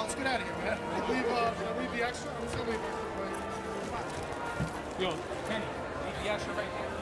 let's get out of here, man. Leave the extra. I'm just gonna leave extra for you. Yo, Kenny, leave the extra right there.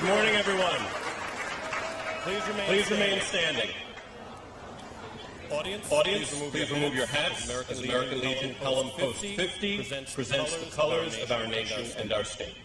Good morning, everyone. Please remain standing. Audience, please remove your hats as American Legion Pelham Post 50 presents the colors of our nation and our state.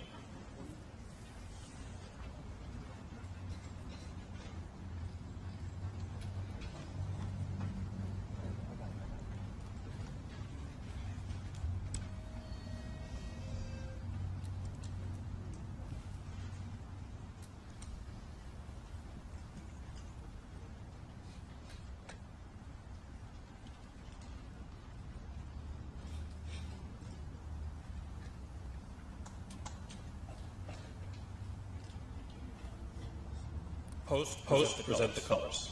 Post present the colors.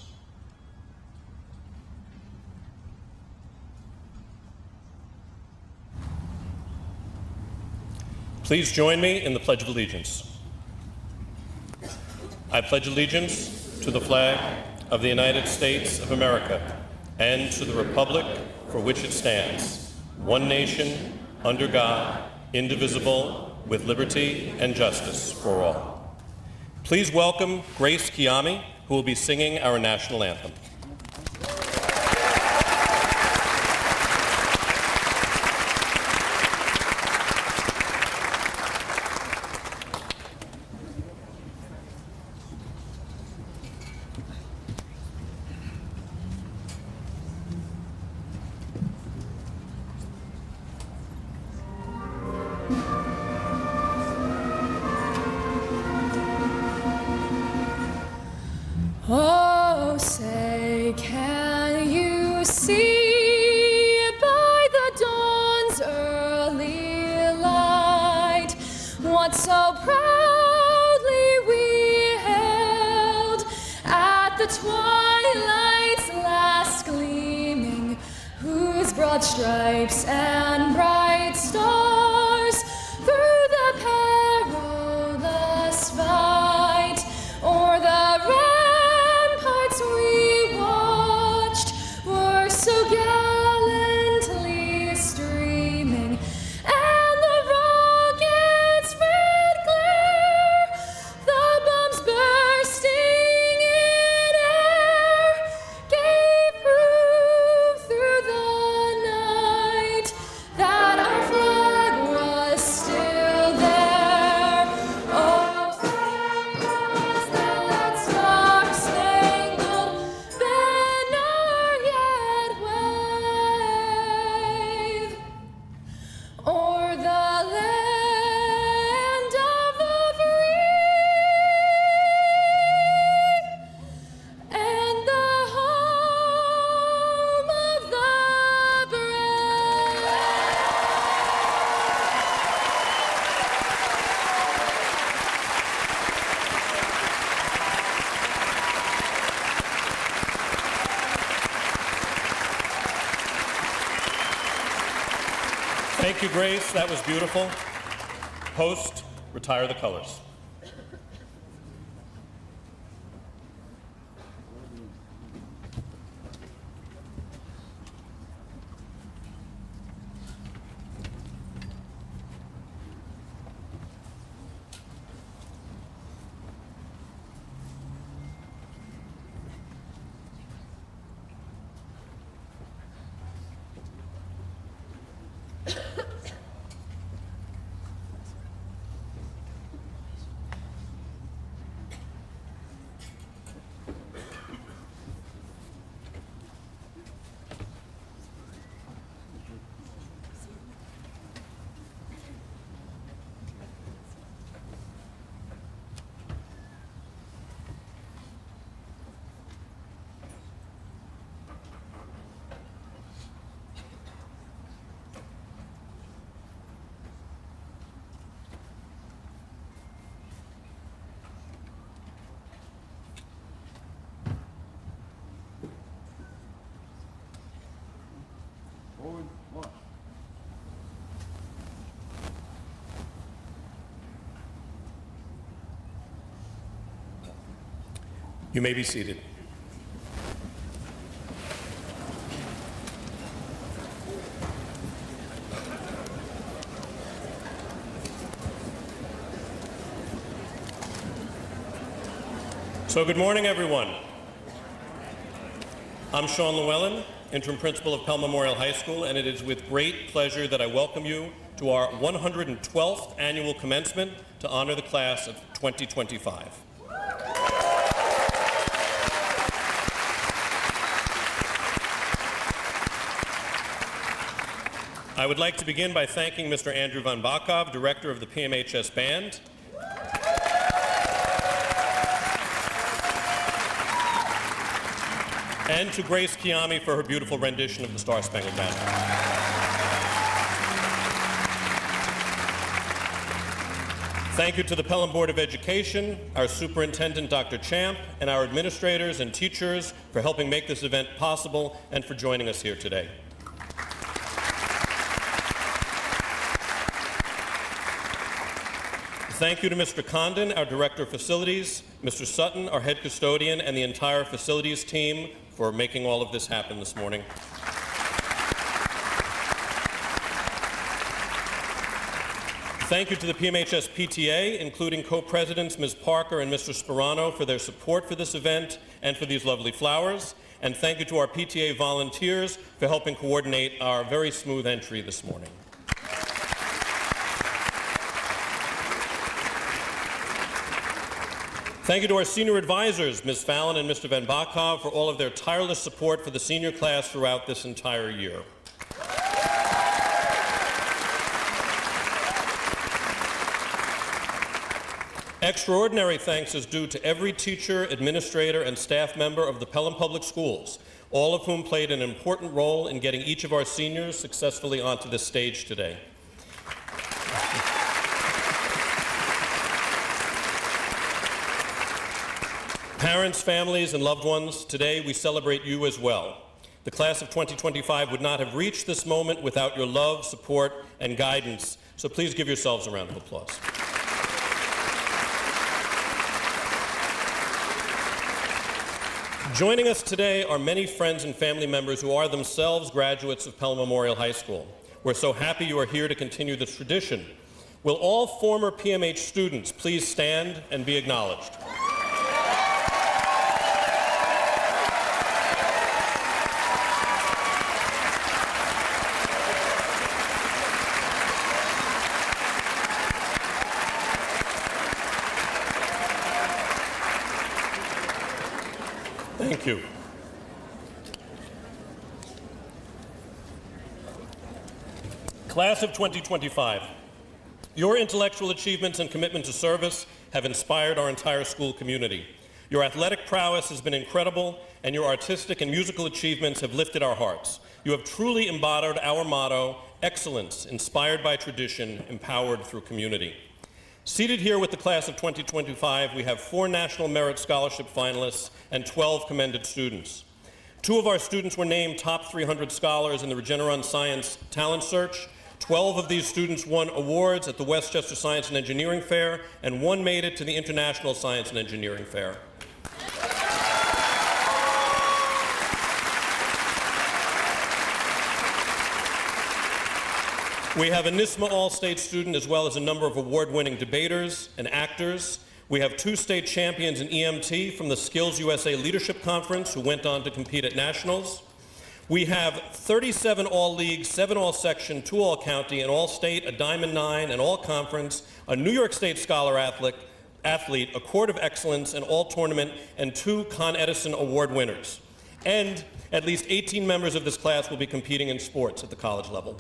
Please join me in the Pledge of Allegiance. I pledge allegiance to the flag of the United States of America and to the republic for which it stands, one nation, under God, indivisible, with liberty and justice for all. Please welcome Grace Kiami, who will be singing our national anthem. Oh, say, can you see by the dawn's early light what so proudly we hailed at the twilight's last gleaming, whose broad stripes and bright stars through the perilous fight o'er the we watched were so gallantly streaming, and the rockets' red glare, the bombs bursting in air, gave proof through the night that our flag was still there. Oh, was that star-spangled banner yet wave o'er the land of the free and the home of the brave? Thank you, Grace. That was beautiful. Post, retire the colors. You may be seated. So good morning, everyone. I'm Sean Llewellyn, interim principal of Pelham Memorial High School, and it is with great pleasure that I welcome you to our 112th annual commencement to honor the class of 2025. I would like to begin by thanking Mr. Andrew Van Bakov, director of the PMHS Band, and to Grace Kiami for her beautiful rendition of the Star Spangled Banner. Thank you to the Pelham Board of Education, our superintendent, Dr. Champ, and our administrators and teachers for helping make this event possible and for joining us here today. Thank you to Mr. Condon, our Director of Facilities, Mr. Sutton, our Head Custodian, and the entire facilities team for making all of this happen this morning. Thank you to the PMHS PTA, including co-presidents Ms. Parker and Mr. Sperano for their support for this event and for these lovely flowers. And thank you to our PTA volunteers for helping coordinate our very smooth entry this morning. Thank you to our senior advisors, Ms. Fallon and Mr. Van Bakov, for all of their tireless support for the senior class throughout this entire year. Extraordinary thanks is due to every teacher, administrator, and staff member of the Pelham Public Schools, all of whom played an important role in getting each of our seniors successfully onto this stage today. Parents, families, and loved ones, today we celebrate you as well. The class of 2025 would not have reached this moment without your love, support, and guidance, so please give yourselves a round of applause. Joining us today are many friends and family members who are themselves graduates of Pelham Memorial High School. We're so happy you are here to continue this tradition. Will all former PMH students please stand and be acknowledged? Thank you. Class of 2025, your intellectual achievements and commitment to service have inspired our entire school community. Your athletic prowess has been incredible, and your artistic and musical achievements have lifted our hearts. You have truly embodied our motto, excellence, inspired by tradition, empowered through community. Seated here with the class of 2025, we have 4 National Merit Scholarship finalists and 12 commended students. 2 of our students were named top 300 scholars in the Regeneron Science Talent Search. 12 of these students won awards at the Westchester Science and Engineering Fair, and 1 made it to the International Science and Engineering Fair. We have a NISMA All-State student as well as a number of award-winning debaters and actors. We have 2 state champions in EMT from the Skills USA Leadership Conference who went on to compete at nationals. We have 37 All-League, 7 All-Section, 2 All-County, an All-State, a Diamond 9, an All-Conference, a New York State Scholar athlete, a Court of Excellence, an All-Tournament, and 2 Con Edison Award winners. And at least 18 members of this class will be competing in sports at the college level.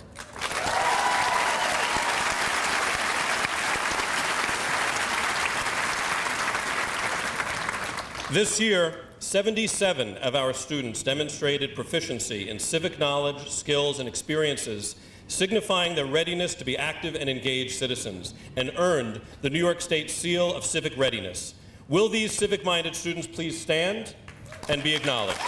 This year, 77 of our students demonstrated proficiency in civic knowledge, skills, and experiences, signifying their readiness to be active and engaged citizens, and earned the New York State Seal of Civic Readiness. Will these civic-minded students please stand and be acknowledged?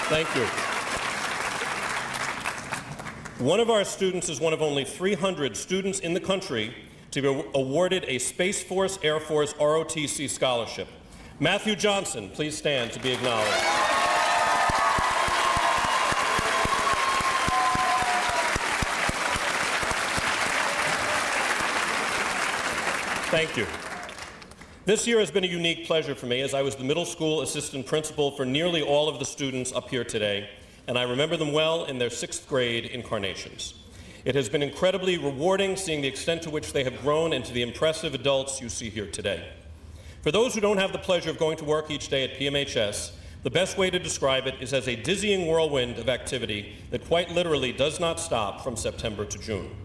Thank you. One of our students is one of only 300 students in the country to be awarded a Space Force Air Force ROTC scholarship. Matthew Johnson, please stand to be acknowledged. Thank you. This year has been a unique pleasure for me, as I was the middle school assistant principal for nearly all of the students up here today, and I remember them well in their 6th grade incarnations. It has been incredibly rewarding seeing the extent to which they have grown into the impressive adults you see here today. For those who don't have the pleasure of going to work each day at PMHS, the best way to describe it is as a dizzying whirlwind of activity that quite literally does not stop from September to June.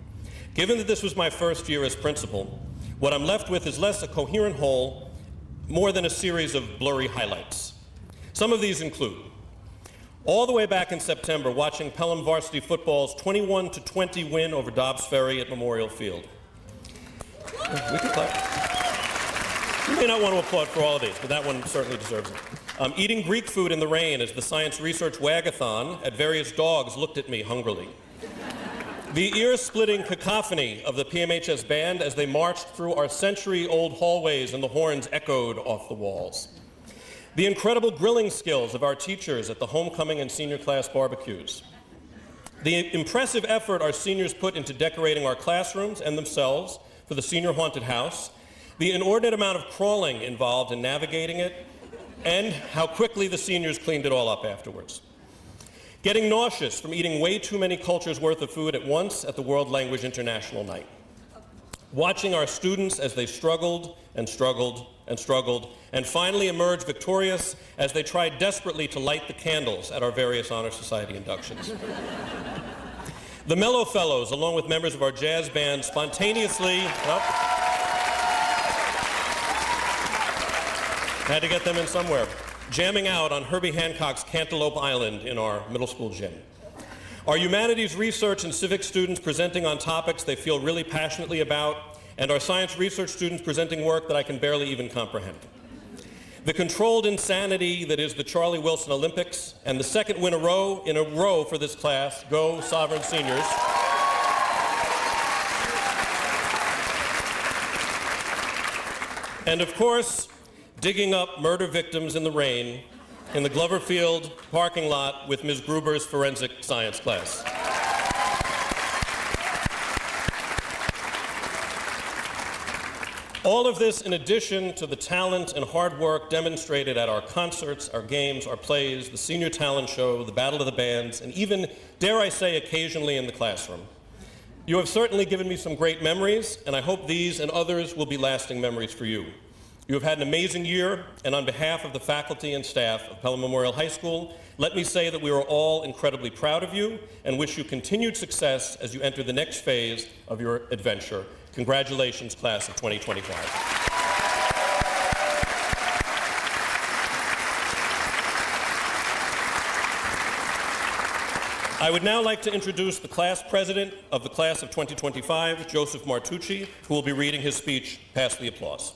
Given that this was my first year as principal, what I'm left with is less a coherent whole, more than a series of blurry highlights. Some of these include all the way back in September, watching Pelham varsity football's 21-20 win over Dobbs Ferry at Memorial Field. We can clap. You may not want to applaud for all of these, but that one certainly deserves it. Eating Greek food in the rain as the science research wagathon at various dogs looked at me hungrily. The ear-splitting cacophony of the PMHS band as they marched through our century-old hallways and the horns echoed off the walls. The incredible grilling skills of our teachers at the homecoming and senior class barbecues. The impressive effort our seniors put into decorating our classrooms and themselves for the senior haunted house. The inordinate amount of crawling involved in navigating it, and how quickly the seniors cleaned it all up afterwards. Getting nauseous from eating way too many cultures worth of food at once at the World Language International Night. Watching our students as they struggled and struggled and struggled, and finally emerged victorious as they tried desperately to light the candles at our various Honor Society inductions. The Mellow Fellows, along with members of our jazz band, spontaneously, had to get them in somewhere, jamming out on Herbie Hancock's Cantaloupe Island in our middle school gym. Our humanities research and civics students presenting on topics they feel really passionately about, and our science research students presenting work that I can barely even comprehend. The controlled insanity that is the Charlie Wilson Olympics, and the second win in a row for this class, go Sovereign Seniors. And of course, digging up murder victims in the rain in the Glover Field parking lot with Ms. Gruber's forensic science class. All of this in addition to the talent and hard work demonstrated at our concerts, our games, our plays, the senior talent show, the Battle of the Bands, and even, dare I say, occasionally in the classroom. You have certainly given me some great memories, and I hope these and others will be lasting memories for you. You have had an amazing year, and on behalf of the faculty and staff of Pelham Memorial High School, let me say that we are all incredibly proud of you and wish you continued success as you enter the next phase of your adventure. Congratulations, class of 2025. I would now like to introduce the class president of the class of 2025, Joseph Martucci, who will be reading his speech. Pass the applause.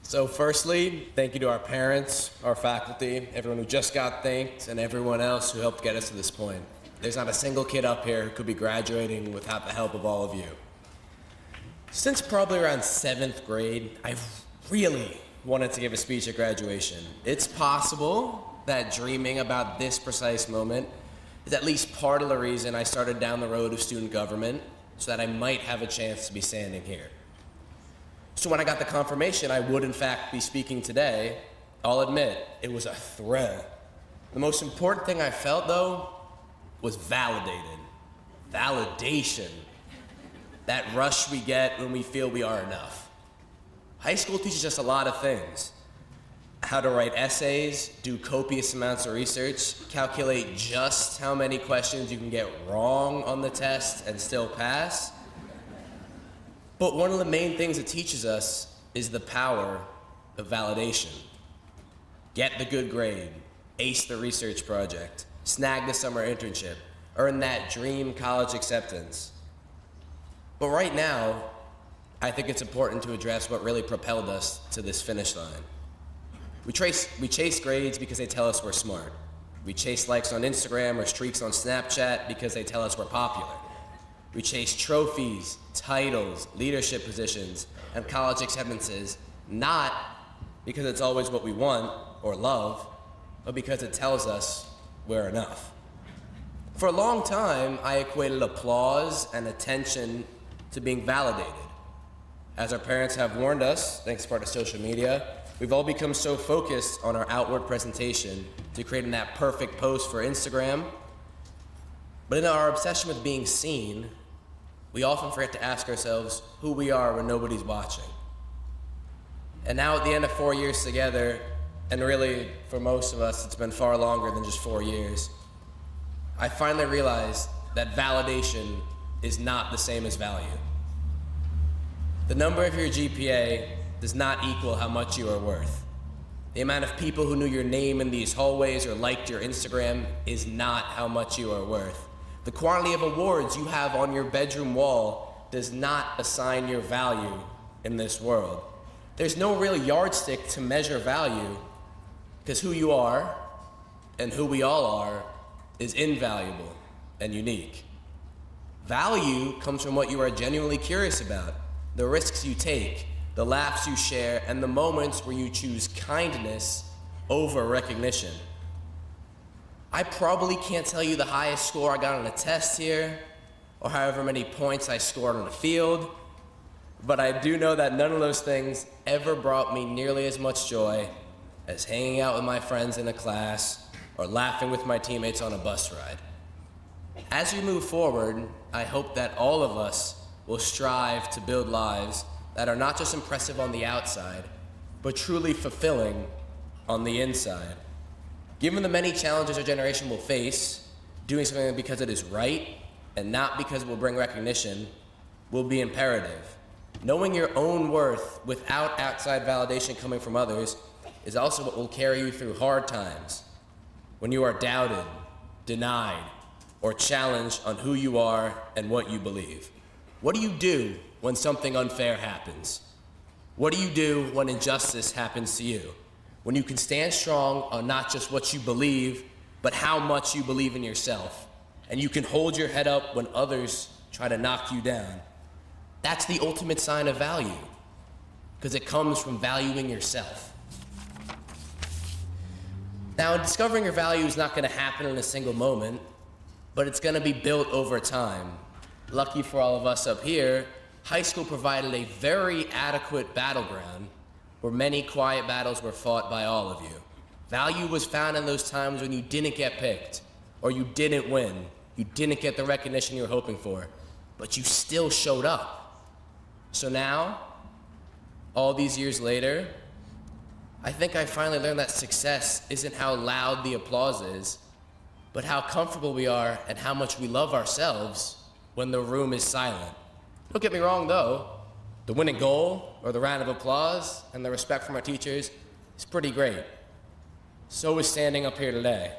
So firstly, thank you to our parents, our faculty, everyone who just got thanked, and everyone else who helped get us to this point. There's not a single kid up here who could be graduating without the help of all of you. Since probably around 7th grade, I've really wanted to give a speech at graduation. It's possible that dreaming about this precise moment is at least part of the reason I started down the road of student government, so that I might have a chance to be standing here. So when I got the confirmation I would in fact be speaking today, I'll admit it was a thrill. The most important thing I felt though was validated. Validation. That rush we get when we feel we are enough. High school teaches us a lot of things. How to write essays, do copious amounts of research, calculate just how many questions you can get wrong on the test and still pass. But one of the main things it teaches us is the power of validation. Get the good grade, ace the research project, snag the summer internship, earn that dream college acceptance. But right now, I think it's important to address what really propelled us to this finish line. We chase grades because they tell us we're smart. We chase likes on Instagram or streaks on Snapchat because they tell us we're popular. We chase trophies, titles, leadership positions, and college acceptances, not because it's always what we want or love, but because it tells us we're enough. For a long time, I equated applause and attention to being validated. As our parents have warned us, thanks to part of social media, we've all become so focused on our outward presentation to creating that perfect post for Instagram. But in our obsession with being seen, we often forget to ask ourselves who we are when nobody's watching. And now at the end of 4 years together, and really for most of us it's been far longer than just 4 years, I finally realized that validation is not the same as value. The number of your GPA does not equal how much you are worth. The amount of people who knew your name in these hallways or liked your Instagram is not how much you are worth. The quantity of awards you have on your bedroom wall does not assign your value in this world. There's no real yardstick to measure value, because who you are and who we all are is invaluable and unique. Value comes from what you are genuinely curious about, the risks you take, the laughs you share, and the moments where you choose kindness over recognition. I probably can't tell you the highest score I got on a test here, or however many points I scored on the field, but I do know that none of those things ever brought me nearly as much joy as hanging out with my friends in a class or laughing with my teammates on a bus ride. As we move forward, I hope that all of us will strive to build lives that are not just impressive on the outside, but truly fulfilling on the inside. Given the many challenges our generation will face, doing something because it is right and not because it will bring recognition will be imperative. Knowing your own worth without outside validation coming from others is also what will carry you through hard times, when you are doubted, denied, or challenged on who you are and what you believe. What do you do when something unfair happens? What do you do when injustice happens to you? When you can stand strong on not just what you believe, but how much you believe in yourself, and you can hold your head up when others try to knock you down. That's the ultimate sign of value, because it comes from valuing yourself. Now, discovering your value is not going to happen in a single moment, but it's going to be built over time. Lucky for all of us up here, high school provided a very adequate battleground where many quiet battles were fought by all of you. Value was found in those times when you didn't get picked, or you didn't win, you didn't get the recognition you were hoping for, but you still showed up. So now, all these years later, I think I finally learned that success isn't how loud the applause is, but how comfortable we are and how much we love ourselves when the room is silent. Don't get me wrong though, the winning goal or the round of applause and the respect from our teachers is pretty great. So is standing up here today.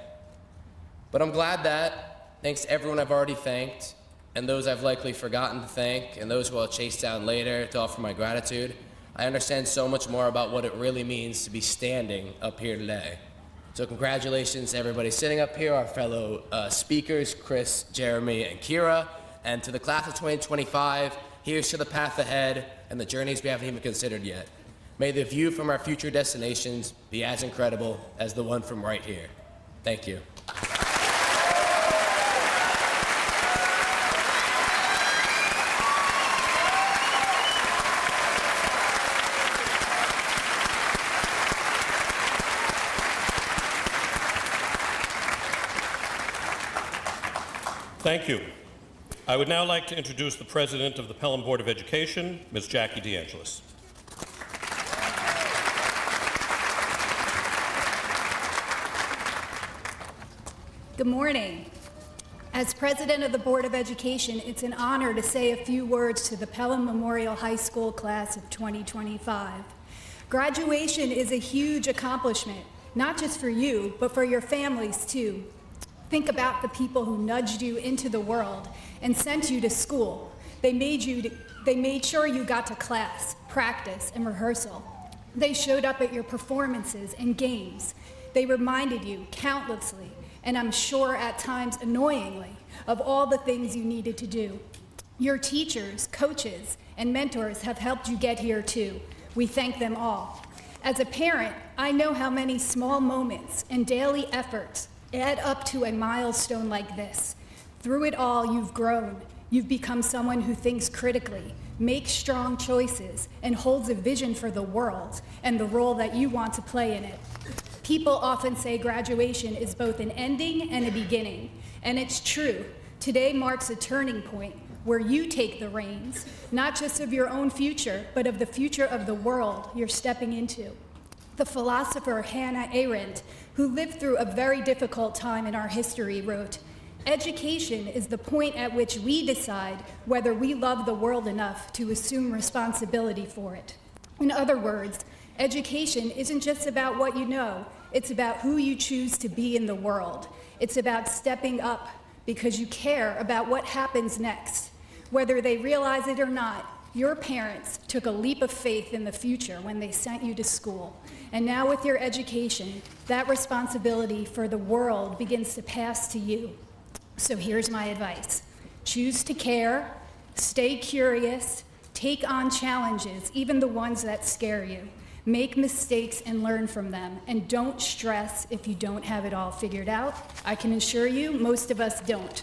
But I'm glad that, thanks to everyone I've already thanked, and those I've likely forgotten to thank, and those who I'll chase down later to offer my gratitude, I understand so much more about what it really means to be standing up here today. So congratulations to everybody sitting up here, our fellow speakers, Chris, Jeremy, and Kira, and to the class of 2025, here's to the path ahead and the journeys we haven't even considered yet. May the view from our future destinations be as incredible as the one from right here. Thank you. Thank you. I would now like to introduce the President of the Pelham Board of Education, Ms. Jackie DeAngelis. Good morning. As President of the Board of Education, it's an honor to say a few words to the Pelham Memorial High School class of 2025. Graduation is a huge accomplishment, not just for you, but for your families too. Think about the people who nudged you into the world and sent you to school. They made sure you got to class, practice, and rehearsal. They showed up at your performances and games. They reminded you countlessly, and I'm sure at times annoyingly, of all the things you needed to do. Your teachers, coaches, and mentors have helped you get here too. We thank them all. As a parent, I know how many small moments and daily efforts add up to a milestone like this. Through it all, you've grown. You've become someone who thinks critically, makes strong choices, and holds a vision for the world and the role that you want to play in it. People often say graduation is both an ending and a beginning, and it's true. Today marks a turning point where you take the reins, not just of your own future, but of the future of the world you're stepping into. The philosopher Hannah Arendt, who lived through a very difficult time in our history, wrote, "Education is the point at which we decide whether we love the world enough to assume responsibility for it." In other words, education isn't just about what you know, it's about who you choose to be in the world. It's about stepping up because you care about what happens next. Whether they realize it or not, your parents took a leap of faith in the future when they sent you to school. And now with your education, that responsibility for the world begins to pass to you. So here's my advice. Choose to care, stay curious, take on challenges, even the ones that scare you. Make mistakes and learn from them, and don't stress if you don't have it all figured out. I can assure you, most of us don't.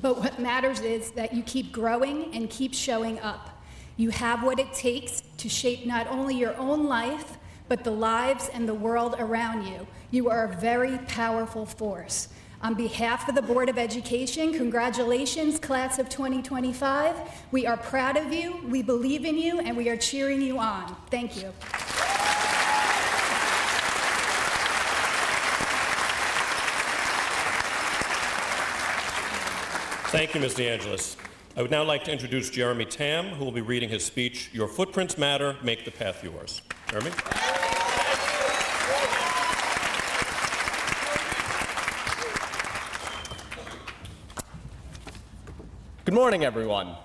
But what matters is that you keep growing and keep showing up. You have what it takes to shape not only your own life, but the lives and the world around you. You are a very powerful force. On behalf of the Board of Education, congratulations, class of 2025. We are proud of you, we believe in you, and we are cheering you on. Thank you. Thank you, Ms. DeAngelis. I would now like to introduce Jeremy Tam, who will be reading his speech, "Your Footprints Matter, Make the Path Yours." Jeremy? Good morning, everyone.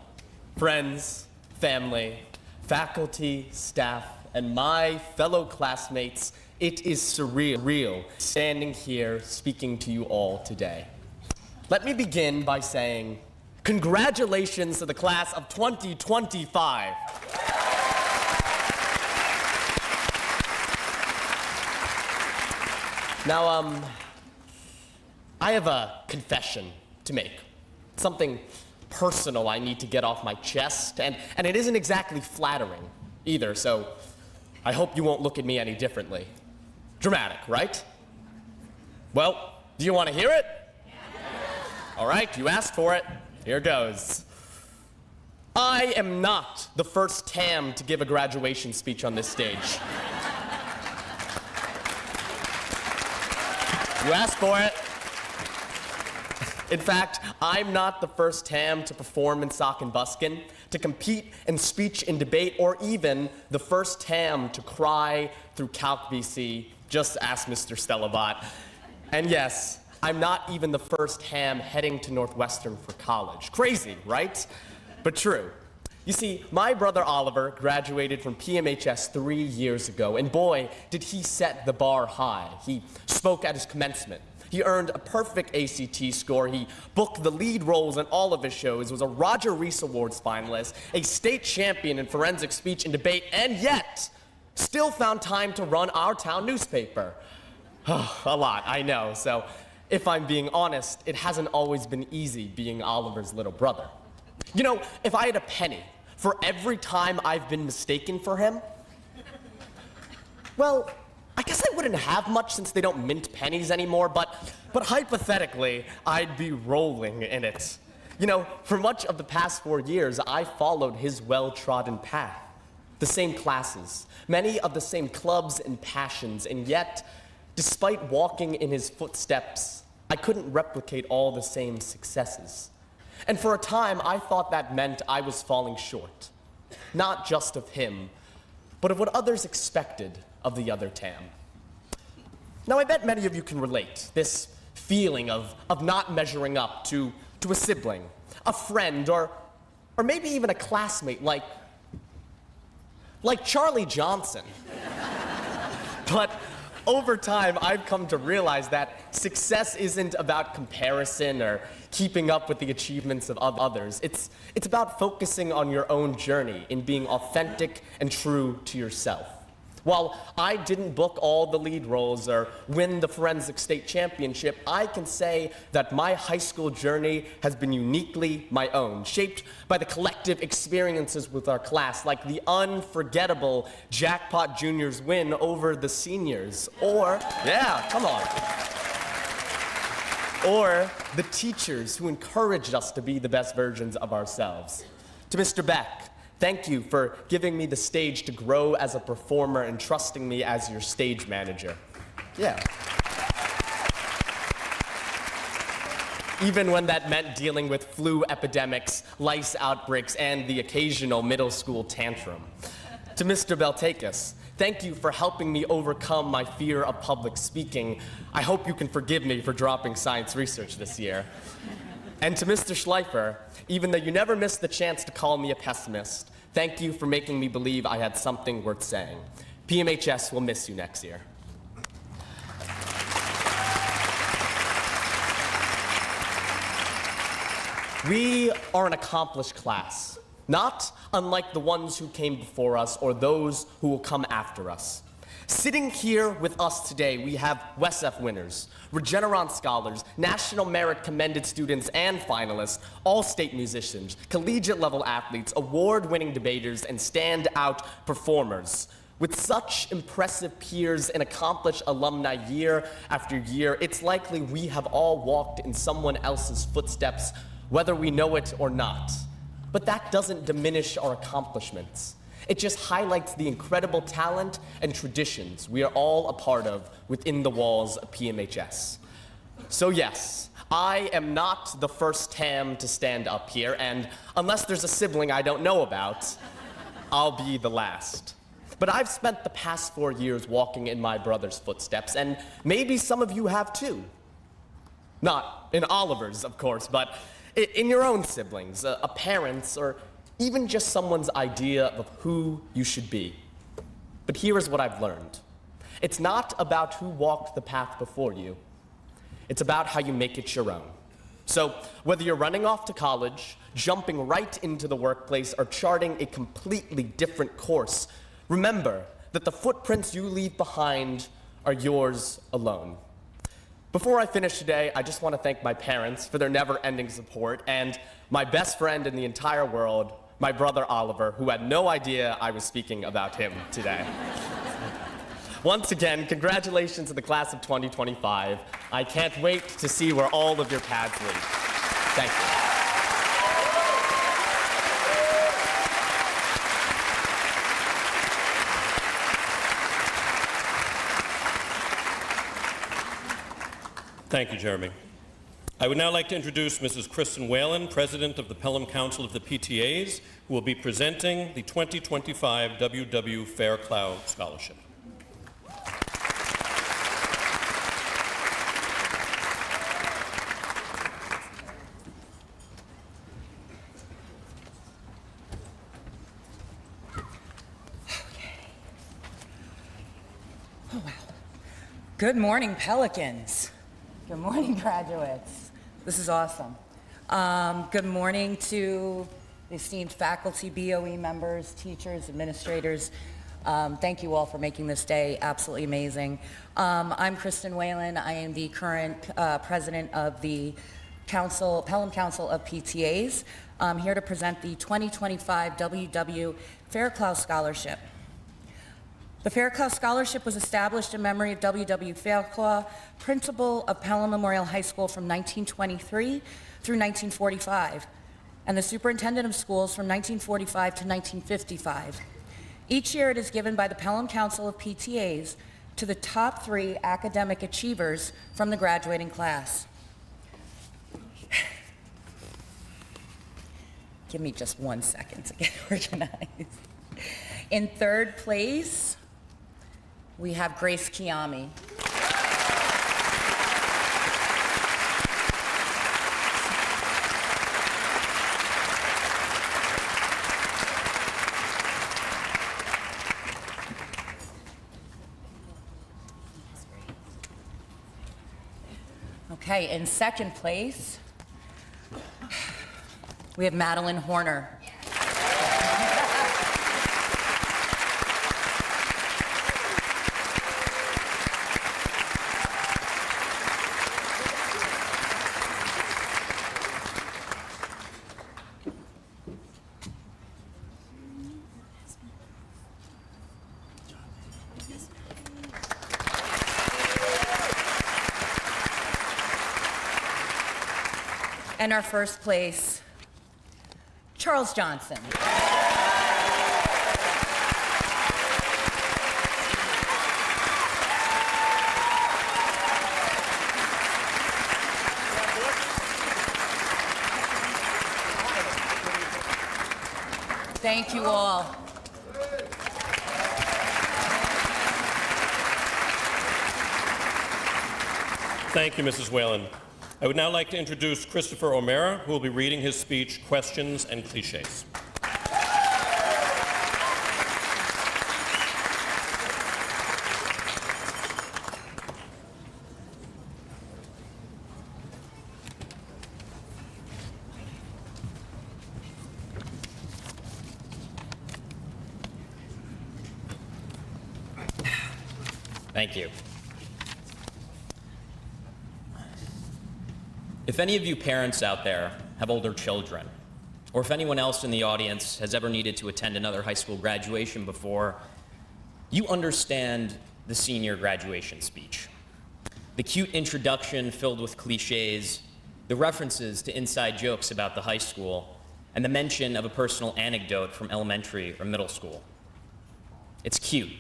Friends, family, faculty, staff, and my fellow classmates, it is surreal standing here speaking to you all today. Let me begin by saying, congratulations to the class of 2025. Now, I have a confession to make. Something personal I need to get off my chest, and it isn't exactly flattering either, so I hope you won't look at me any differently. Dramatic, right? Well, do you want to hear it? All right, you asked for it. Here goes. I am not the first Tam to give a graduation speech on this stage. You asked for it. In fact, I'm not the first Tam to perform in sock and buskin, to compete in speech and debate, or even the first Tam to cry through Calc BC. Just ask Mr. Stellabot. And yes, I'm not even the first Tam heading to Northwestern for college. Crazy, right? But true. You see, my brother Oliver graduated from PMHS 3 years ago, and boy, did he set the bar high. He spoke at his commencement. He earned a perfect ACT score. He booked the lead roles in all of his shows, was a Roger Rees Awards finalist, a state champion in forensic speech and debate, and yet still found time to run our town newspaper. A lot, I know. So if I'm being honest, it hasn't always been easy being Oliver's little brother. You know, if I had a penny for every time I've been mistaken for him, well, I guess I wouldn't have much since they don't mint pennies anymore, but hypothetically, I'd be rolling in it. You know, for much of the past 4 years, I followed his well-trodden path. The same classes, many of the same clubs and passions, and yet, despite walking in his footsteps, I couldn't replicate all the same successes. And for a time, I thought that meant I was falling short, not just of him, but of what others expected of the other Tam. Now, I bet many of you can relate, this feeling of not measuring up to a sibling, a friend, or maybe even a classmate like Charlie Johnson. But over time, I've come to realize that success isn't about comparison or keeping up with the achievements of others. It's about focusing on your own journey in being authentic and true to yourself. While I didn't book all the lead roles or win the forensic state championship, I can say that my high school journey has been uniquely my own, shaped by the collective experiences with our class, like the unforgettable Jackpot Juniors win over the seniors, or, yeah, come on, or the teachers who encouraged us to be the best versions of ourselves. To Mr. Beck, thank you for giving me the stage to grow as a performer and trusting me as your stage manager. Yeah. Even when that meant dealing with flu epidemics, lice outbreaks, and the occasional middle school tantrum. To Mr. Beltakis, thank you for helping me overcome my fear of public speaking. I hope you can forgive me for dropping science research this year. And to Mr. Schleifer, even though you never missed the chance to call me a pessimist, thank you for making me believe I had something worth saying. PMHS will miss you next year. We are an accomplished class, not unlike the ones who came before us or those who will come after us. Sitting here with us today, we have WESF winners, Regeneron scholars, National Merit Commended students and finalists, all-state musicians, collegiate-level athletes, award-winning debaters, and standout performers. With such impressive peers and accomplished alumni year after year, it's likely we have all walked in someone else's footsteps, whether we know it or not. But that doesn't diminish our accomplishments. It just highlights the incredible talent and traditions we are all a part of within the walls of PMHS. So yes, I am not the first TAM to stand up here, and unless there's a sibling I don't know about, I'll be the last. But I've spent the past 4 years walking in my brother's footsteps, and maybe some of you have too. Not in Oliver's, of course, but in your own siblings, a parent's, or even just someone's idea of who you should be. But here is what I've learned. It's not about who walked the path before you. It's about how you make it your own. So whether you're running off to college, jumping right into the workplace, or charting a completely different course, remember that the footprints you leave behind are yours alone. Before I finish today, I just want to thank my parents for their never-ending support, and my best friend in the entire world, my brother Oliver, who had no idea I was speaking about him today. Once again, congratulations to the class of 2025. I can't wait to see where all of your paths lead. Thank you. Thank you, Jeremy. I would now like to introduce Mrs. Kristen Whalen, President of the Pelham Council of the PTAs, who will be presenting the 2025 W.W. Fairclough Scholarship. Oh, wow. Good morning, Pelicans. Good morning, graduates. This is awesome. Good morning to the esteemed faculty, BOE members, teachers, administrators. Thank you all for making this day absolutely amazing. I'm Kristen Whalen. I am the current president of the Pelham Council of PTAs. I'm here to present the 2025 W.W. Fairclough Scholarship. The Fairclough Scholarship was established in memory of W.W. Fairclough, principal of Pelham Memorial High School from 1923 through 1945, and the superintendent of schools from 1945 to 1955. Each year it is given by the Pelham Council of PTAs to the top 3 academic achievers from the graduating class. Give me just 1 second to get organized. In 3rd place, we have Grace Kiami. Okay, in 2nd place, we have Madeline Horner. And our first place, Charles Johnson. Thank you all. Thank you, Mrs. Whalen. I would now like to introduce Christopher O'Mara, who will be reading his speech, Questions and Cliches. Thank you. If any of you parents out there have older children, or if anyone else in the audience has ever needed to attend another high school graduation before, you understand the senior graduation speech. The cute introduction filled with cliches, the references to inside jokes about the high school, and the mention of a personal anecdote from elementary or middle school. It's cute.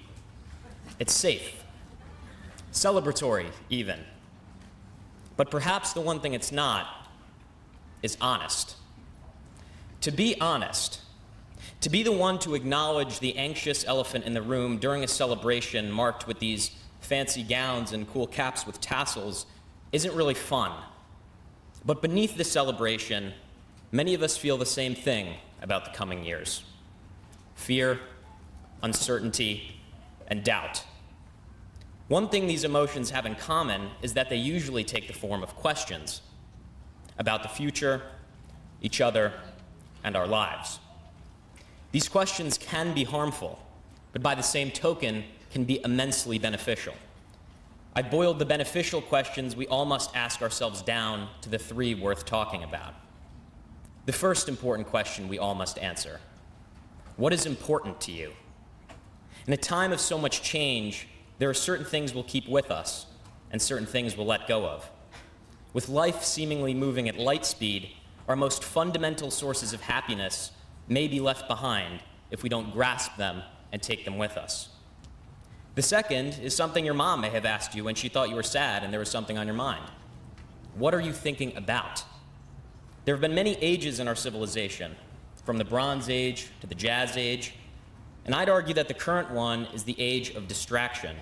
It's safe. Celebratory, even. But perhaps the one thing it's not is honest. To be honest, to be the one to acknowledge the anxious elephant in the room during a celebration marked with these fancy gowns and cool caps with tassels isn't really fun. But beneath the celebration, many of us feel the same thing about the coming years. Fear, uncertainty, and doubt. One thing these emotions have in common is that they usually take the form of questions about the future, each other, and our lives. These questions can be harmful, but by the same token, can be immensely beneficial. I boiled the beneficial questions we all must ask ourselves down to the 3 worth talking about. The first important question we all must answer: what is important to you? In a time of so much change, there are certain things we'll keep with us, and certain things we'll let go of. With life seemingly moving at light speed, our most fundamental sources of happiness may be left behind if we don't grasp them and take them with us. The second is something your mom may have asked you when she thought you were sad and there was something on your mind. What are you thinking about? There have been many ages in our civilization, from the Bronze Age to the Jazz Age, and I'd argue that the current one is the age of distraction.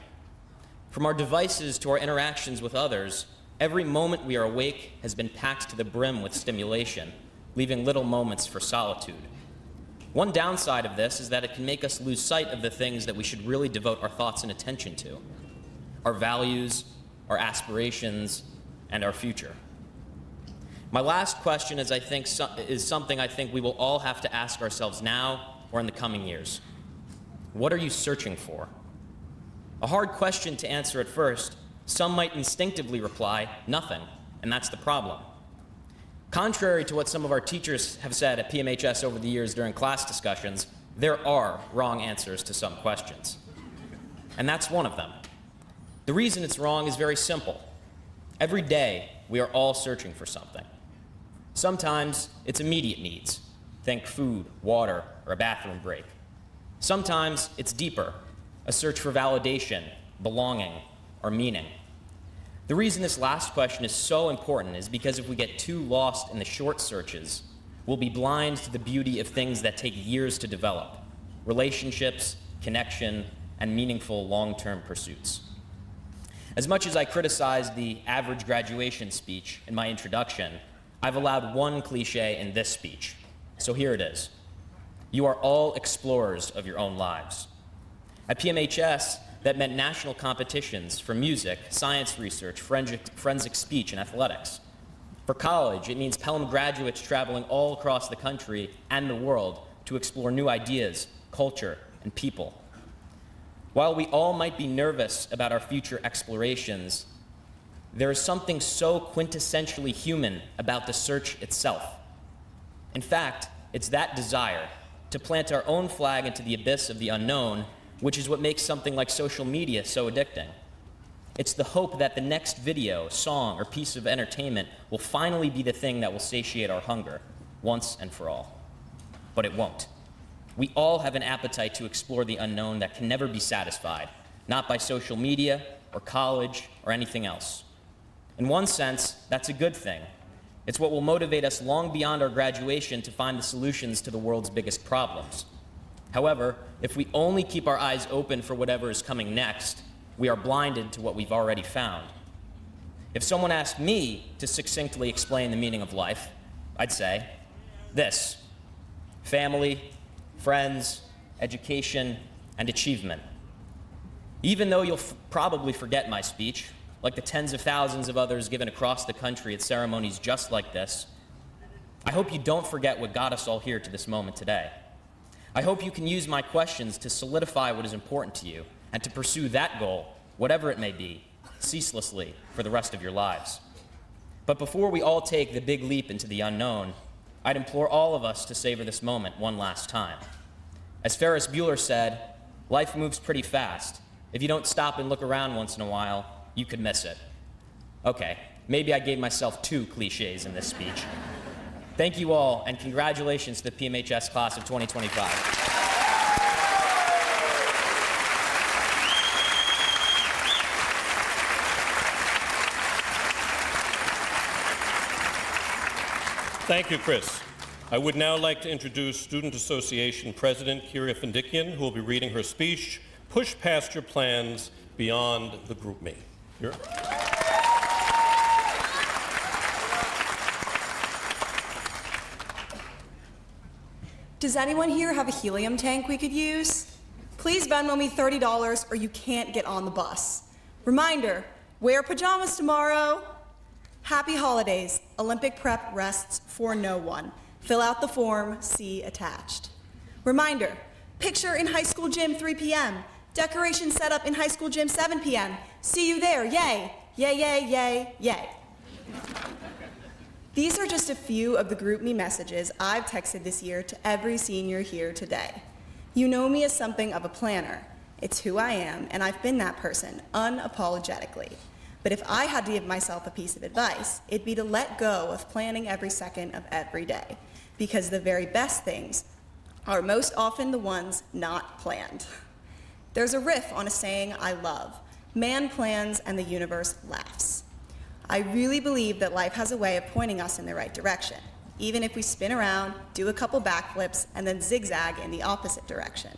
From our devices to our interactions with others, every moment we are awake has been packed to the brim with stimulation, leaving little moments for solitude. One downside of this is that it can make us lose sight of the things that we should really devote our thoughts and attention to: our values, our aspirations, and our future. My last question is something I think we will all have to ask ourselves now or in the coming years. What are you searching for? A hard question to answer at first. Some might instinctively reply, nothing, and that's the problem. Contrary to what some of our teachers have said at PMHS over the years during class discussions, there are wrong answers to some questions. And that's one of them. The reason it's wrong is very simple. Every day, we are all searching for something. Sometimes it's immediate needs. Think food, water, or a bathroom break. Sometimes it's deeper, a search for validation, belonging, or meaning. The reason this last question is so important is because if we get too lost in the short searches, we'll be blind to the beauty of things that take years to develop: relationships, connection, and meaningful long-term pursuits. As much as I criticized the average graduation speech in my introduction, I've allowed one cliche in this speech. So here it is. You are all explorers of your own lives. At PMHS, that meant national competitions for music, science research, forensic speech, and athletics. For college, it means Pelham graduates traveling all across the country and the world to explore new ideas, culture, and people. While we all might be nervous about our future explorations, there is something so quintessentially human about the search itself. In fact, it's that desire to plant our own flag into the abyss of the unknown, which is what makes something like social media so addicting. It's the hope that the next video, song, or piece of entertainment will finally be the thing that will satiate our hunger, once and for all. But it won't. We all have an appetite to explore the unknown that can never be satisfied, not by social media, or college, or anything else. In one sense, that's a good thing. It's what will motivate us long beyond our graduation to find the solutions to the world's biggest problems. However, if we only keep our eyes open for whatever is coming next, we are blinded to what we've already found. If someone asked me to succinctly explain the meaning of life, I'd say this: family, friends, education, and achievement. Even though you'll probably forget my speech, like the tens of thousands of others given across the country at ceremonies just like this, I hope you don't forget what got us all here to this moment today. I hope you can use my questions to solidify what is important to you and to pursue that goal, whatever it may be, ceaselessly for the rest of your lives. But before we all take the big leap into the unknown, I'd implore all of us to savor this moment one last time. As Ferris Bueller said, life moves pretty fast. If you don't stop and look around once in a while, you could miss it. Okay, maybe I gave myself 2 cliches in this speech. Thank you all, and congratulations to the PMHS class of 2025. Thank you, Chris. I would now like to introduce Student Association President Kira Findikian, who will be reading her speech, Push Past Your Plans Beyond the Group Me. Kira? Does anyone here have a helium tank we could use? Please Venmo me $30 or you can't get on the bus. Reminder, wear pajamas tomorrow. Happy holidays. Olympic prep rests for no one. Fill out the form, see attached. Reminder, picture in high school gym 3 p.m. Decoration set up in high school gym 7 p.m. See you there, yay. Yay, yay, yay, yay. These are just a few of the GroupMe messages I've texted this year to every senior here today. You know me as something of a planner. It's who I am, and I've been that person, unapologetically. But if I had to give myself a piece of advice, it'd be to let go of planning every second of every day, because the very best things are most often the ones not planned. There's a riff on a saying I love: man plans and the universe laughs. I really believe that life has a way of pointing us in the right direction, even if we spin around, do a couple backflips, and then zigzag in the opposite direction.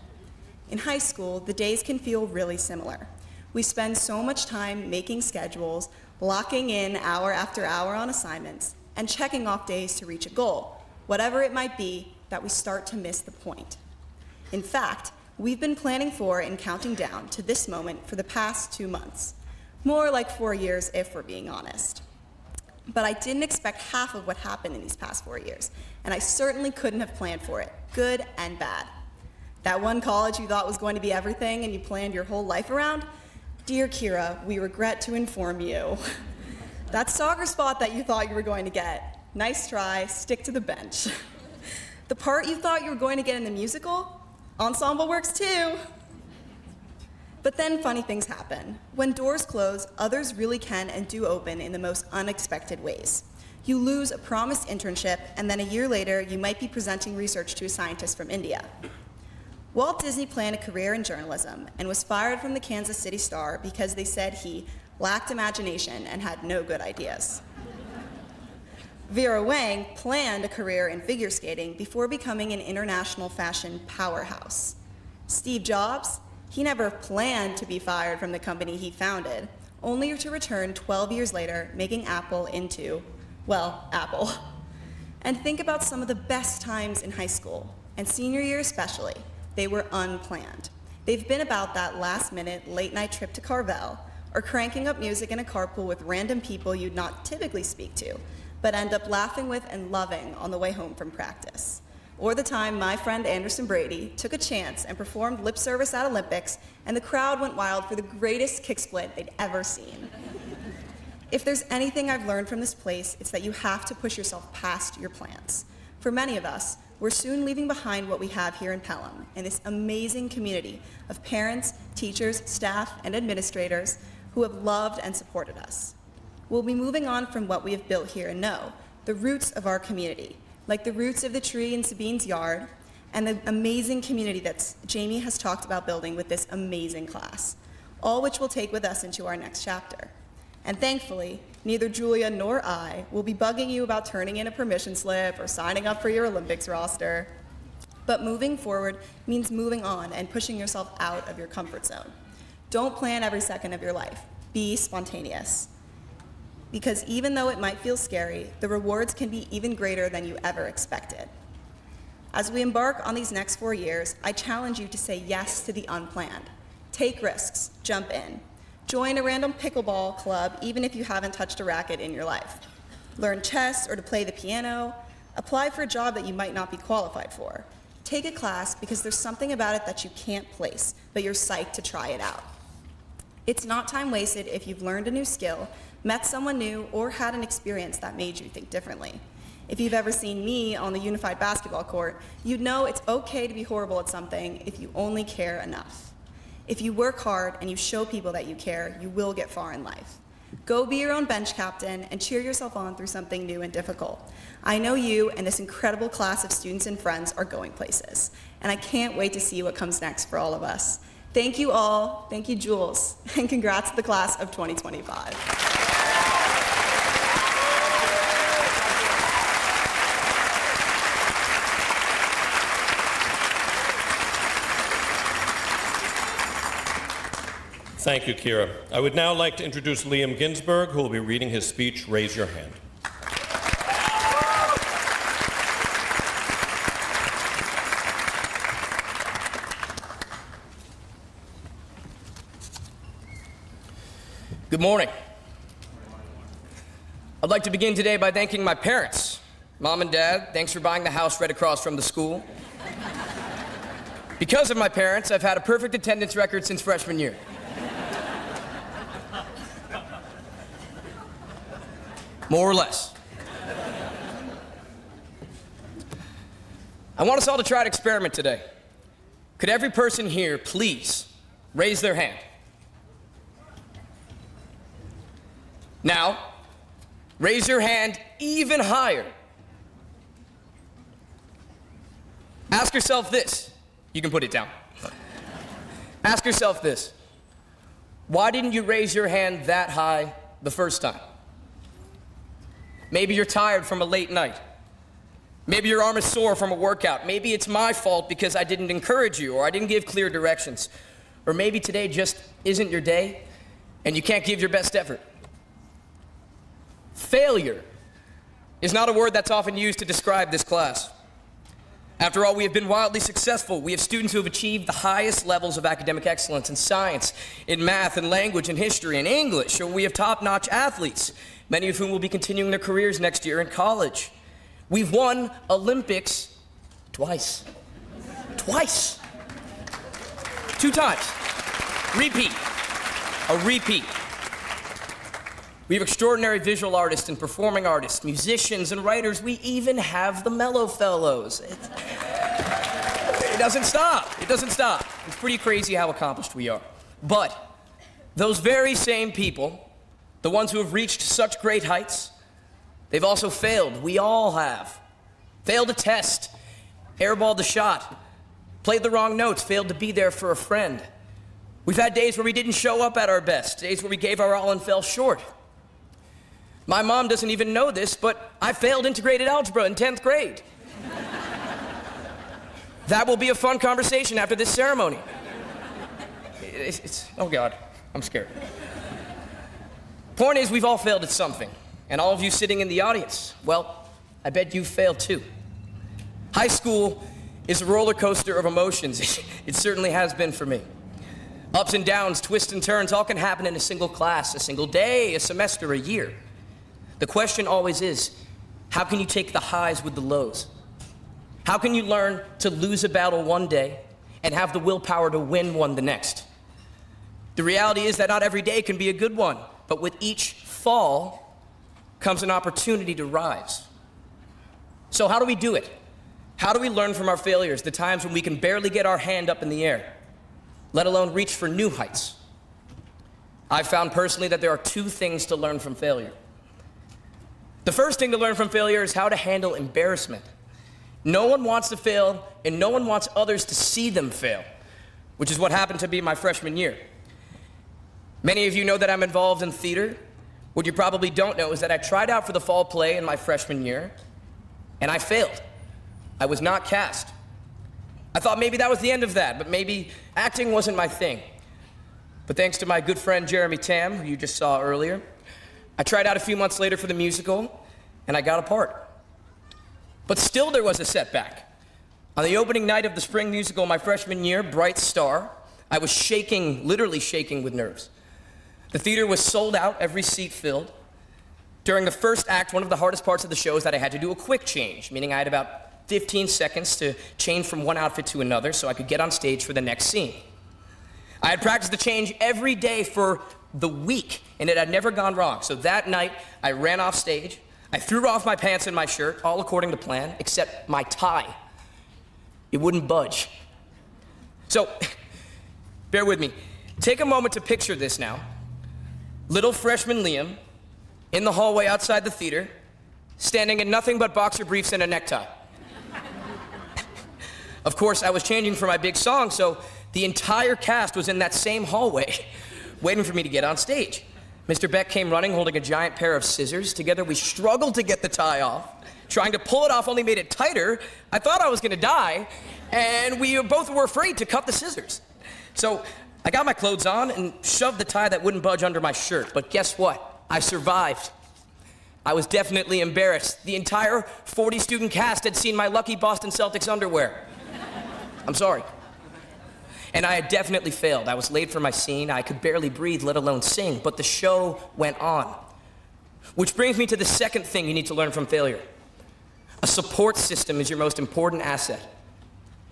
In high school, the days can feel really similar. We spend so much time making schedules, locking in hour after hour on assignments, and checking off days to reach a goal, whatever it might be, that we start to miss the point. In fact, we've been planning for and counting down to this moment for the past 2 months. More like 4 years, if we're being honest. But I didn't expect half of what happened in these past 4 years, and I certainly couldn't have planned for it, good and bad. That one college you thought was going to be everything and you planned your whole life around? Dear Kira, we regret to inform you. That soccer spot that you thought you were going to get, nice try, stick to the bench. The part you thought you were going to get in the musical, ensemble works too. But then funny things happen. When doors close, others really can and do open in the most unexpected ways. You lose a promised internship, and then a year later, you might be presenting research to a scientist from India. Walt Disney planned a career in journalism and was fired from the Kansas City Star because they said he lacked imagination and had no good ideas. Vera Wang planned a career in figure skating before becoming an international fashion powerhouse. Steve Jobs, he never planned to be fired from the company he founded, only to return 12 years later, making Apple into, well, Apple. And think about some of the best times in high school, and senior year especially. They were unplanned. They've been about that last-minute, late-night trip to Carvel, or cranking up music in a carpool with random people you'd not typically speak to, but end up laughing with and loving on the way home from practice. Or the time my friend Anderson Brady took a chance and performed lip service at Olympics, and the crowd went wild for the greatest kick split they'd ever seen. If there's anything I've learned from this place, it's that you have to push yourself past your plans. For many of us, we're soon leaving behind what we have here in Pelham, and this amazing community of parents, teachers, staff, and administrators who have loved and supported us. We'll be moving on from what we have built here and know, the roots of our community, like the roots of the tree in Sabine's yard and the amazing community that Jamie has talked about building with this amazing class, all which we'll take with us into our next chapter. And thankfully, neither Julia nor I will be bugging you about turning in a permission slip or signing up for your Olympics roster. But moving forward means moving on and pushing yourself out of your comfort zone. Don't plan every second of your life. Be spontaneous. Because even though it might feel scary, the rewards can be even greater than you ever expected. As we embark on these next 4 years, I challenge you to say yes to the unplanned. Take risks, jump in. Join a random pickleball club even if you haven't touched a racket in your life. Learn chess or to play the piano. Apply for a job that you might not be qualified for. Take a class because there's something about it that you can't place, but you're psyched to try it out. It's not time wasted if you've learned a new skill, met someone new, or had an experience that made you think differently. If you've ever seen me on the unified basketball court, you'd know it's okay to be horrible at something if you only care enough. If you work hard and you show people that you care, you will get far in life. Go be your own bench captain and cheer yourself on through something new and difficult. I know you and this incredible class of students and friends are going places, and I can't wait to see what comes next for all of us. Thank you all, thank you Jules, and congrats to the class of 2025. Thank you, Kira. I would now like to introduce Liam Ginsberg, who will be reading his speech, Raise Your Hand. Good morning. I'd like to begin today by thanking my parents. Mom and Dad, thanks for buying the house right across from the school. Because of my parents, I've had a perfect attendance record since freshman year. More or less. I want us all to try an experiment today. Could every person here please raise their hand? Now, raise your hand even higher. Ask yourself this. You can put it down. Ask yourself this. Why didn't you raise your hand that high the first time? Maybe you're tired from a late night. Maybe your arm is sore from a workout. Maybe it's my fault because I didn't encourage you or I didn't give clear directions. Or maybe today just isn't your day and you can't give your best effort. Failure is not a word that's often used to describe this class. After all, we have been wildly successful. We have students who have achieved the highest levels of academic excellence in science, in math, in language, in history, in English. Or we have top-notch athletes, many of whom will be continuing their careers next year in college. We've won Olympics twice. Twice. 2 times. Repeat. A repeat. We have extraordinary visual artists and performing artists, musicians and writers. We even have the Mellow Fellows. It doesn't stop. It doesn't stop. It's pretty crazy how accomplished we are. But those very same people, the ones who have reached such great heights, they've also failed. We all have. Failed a test, airballed a shot, played the wrong notes, failed to be there for a friend. We've had days where we didn't show up at our best, days where we gave our all and fell short. My mom doesn't even know this, but I failed integrated algebra in 10th grade. That will be a fun conversation after this ceremony. Oh God, I'm scared. Point is, we've all failed at something. And all of you sitting in the audience, well, I bet you failed too. High school is a roller coaster of emotions. It certainly has been for me. Ups and downs, twists and turns, all can happen in a single class, a single day, a semester, a year. The question always is, how can you take the highs with the lows? How can you learn to lose a battle one day and have the willpower to win one the next? The reality is that not every day can be a good one, but with each fall comes an opportunity to rise. So how do we do it? How do we learn from our failures, the times when we can barely get our hand up in the air, let alone reach for new heights? I've found personally that there are two things to learn from failure. The first thing to learn from failure is how to handle embarrassment. No one wants to fail, and no one wants others to see them fail, which is what happened to me my freshman year. Many of you know that I'm involved in theater. What you probably don't know is that I tried out for the fall play in my freshman year, and I failed. I was not cast. I thought maybe that was the end of that, but maybe acting wasn't my thing. But thanks to my good friend Jeremy Tam, who you just saw earlier, I tried out a few months later for the musical, and I got a part. But still there was a setback. On the opening night of the spring musical my freshman year, Bright Star, I was shaking, literally shaking with nerves. The theater was sold out, every seat filled. During the first act, one of the hardest parts of the show is that I had to do a quick change, meaning I had about 15 seconds to change from one outfit to another so I could get on stage for the next scene. I had practiced the change every day for the week, and it had never gone wrong. So that night, I ran off stage. I threw off my pants and my shirt, all according to plan, except my tie. It wouldn't budge. So, bear with me. Take a moment to picture this now. Little freshman Liam in the hallway outside the theater, standing in nothing but boxer briefs and a necktie. Of course, I was changing for my big song, so the entire cast was in that same hallway, waiting for me to get on stage. Mr. Beck came running, holding a giant pair of scissors. Together, we struggled to get the tie off. Trying to pull it off only made it tighter. I thought I was gonna die, and we both were afraid to cut the scissors. So I got my clothes on and shoved the tie that wouldn't budge under my shirt. But guess what? I survived. I was definitely embarrassed. The entire 40-student cast had seen my lucky Boston Celtics underwear. I'm sorry. And I had definitely failed. I was late for my scene. I could barely breathe, let alone sing, but the show went on. Which brings me to the second thing you need to learn from failure. A support system is your most important asset.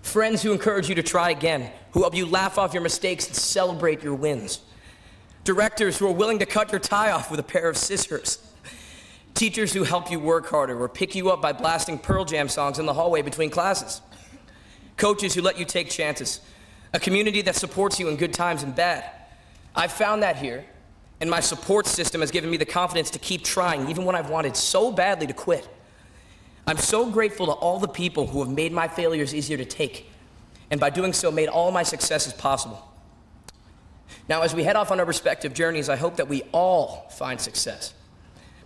Friends who encourage you to try again, who help you laugh off your mistakes and celebrate your wins. Directors who are willing to cut your tie off with a pair of scissors. Teachers who help you work harder or pick you up by blasting Pearl Jam songs in the hallway between classes. Coaches who let you take chances. A community that supports you in good times and bad. I've found that here, and my support system has given me the confidence to keep trying, even when I've wanted so badly to quit. I'm so grateful to all the people who have made my failures easier to take, and by doing so, made all my successes possible. Now, as we head off on our respective journeys, I hope that we all find success.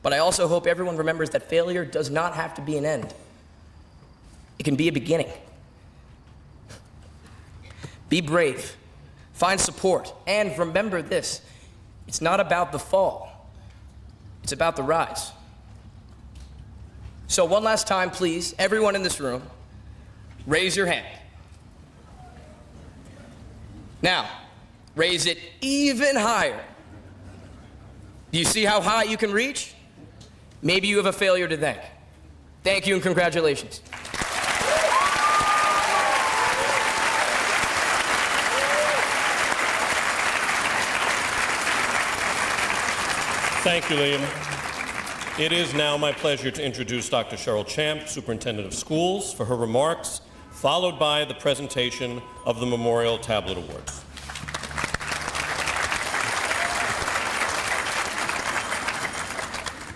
But I also hope everyone remembers that failure does not have to be an end. It can be a beginning. Be brave, find support, and remember this, it's not about the fall, it's about the rise. So one last time, please, everyone in this room, raise your hand. Now, raise it even higher. Do you see how high you can reach? Maybe you have a failure to thank. Thank you and congratulations. Thank you, Liam. It is now my pleasure to introduce Dr. Cheryl Champ, Superintendent of Schools, for her remarks, followed by the presentation of the Memorial Tablet Awards.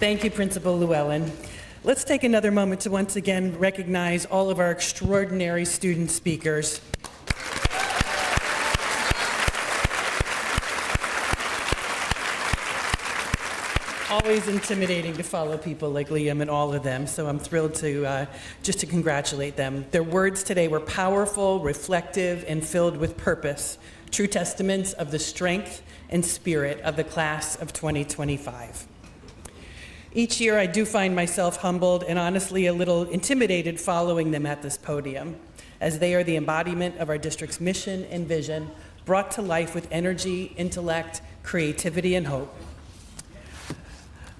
Thank you, Principal Llewellyn. Let's take another moment to once again recognize all of our extraordinary student speakers. Always intimidating to follow people like Liam and all of them, so I'm thrilled to just to congratulate them. Their words today were powerful, reflective, and filled with purpose, true testaments of the strength and spirit of the class of 2025. Each year I do find myself humbled and honestly a little intimidated following them at this podium, as they are the embodiment of our district's mission and vision, brought to life with energy, intellect, creativity, and hope.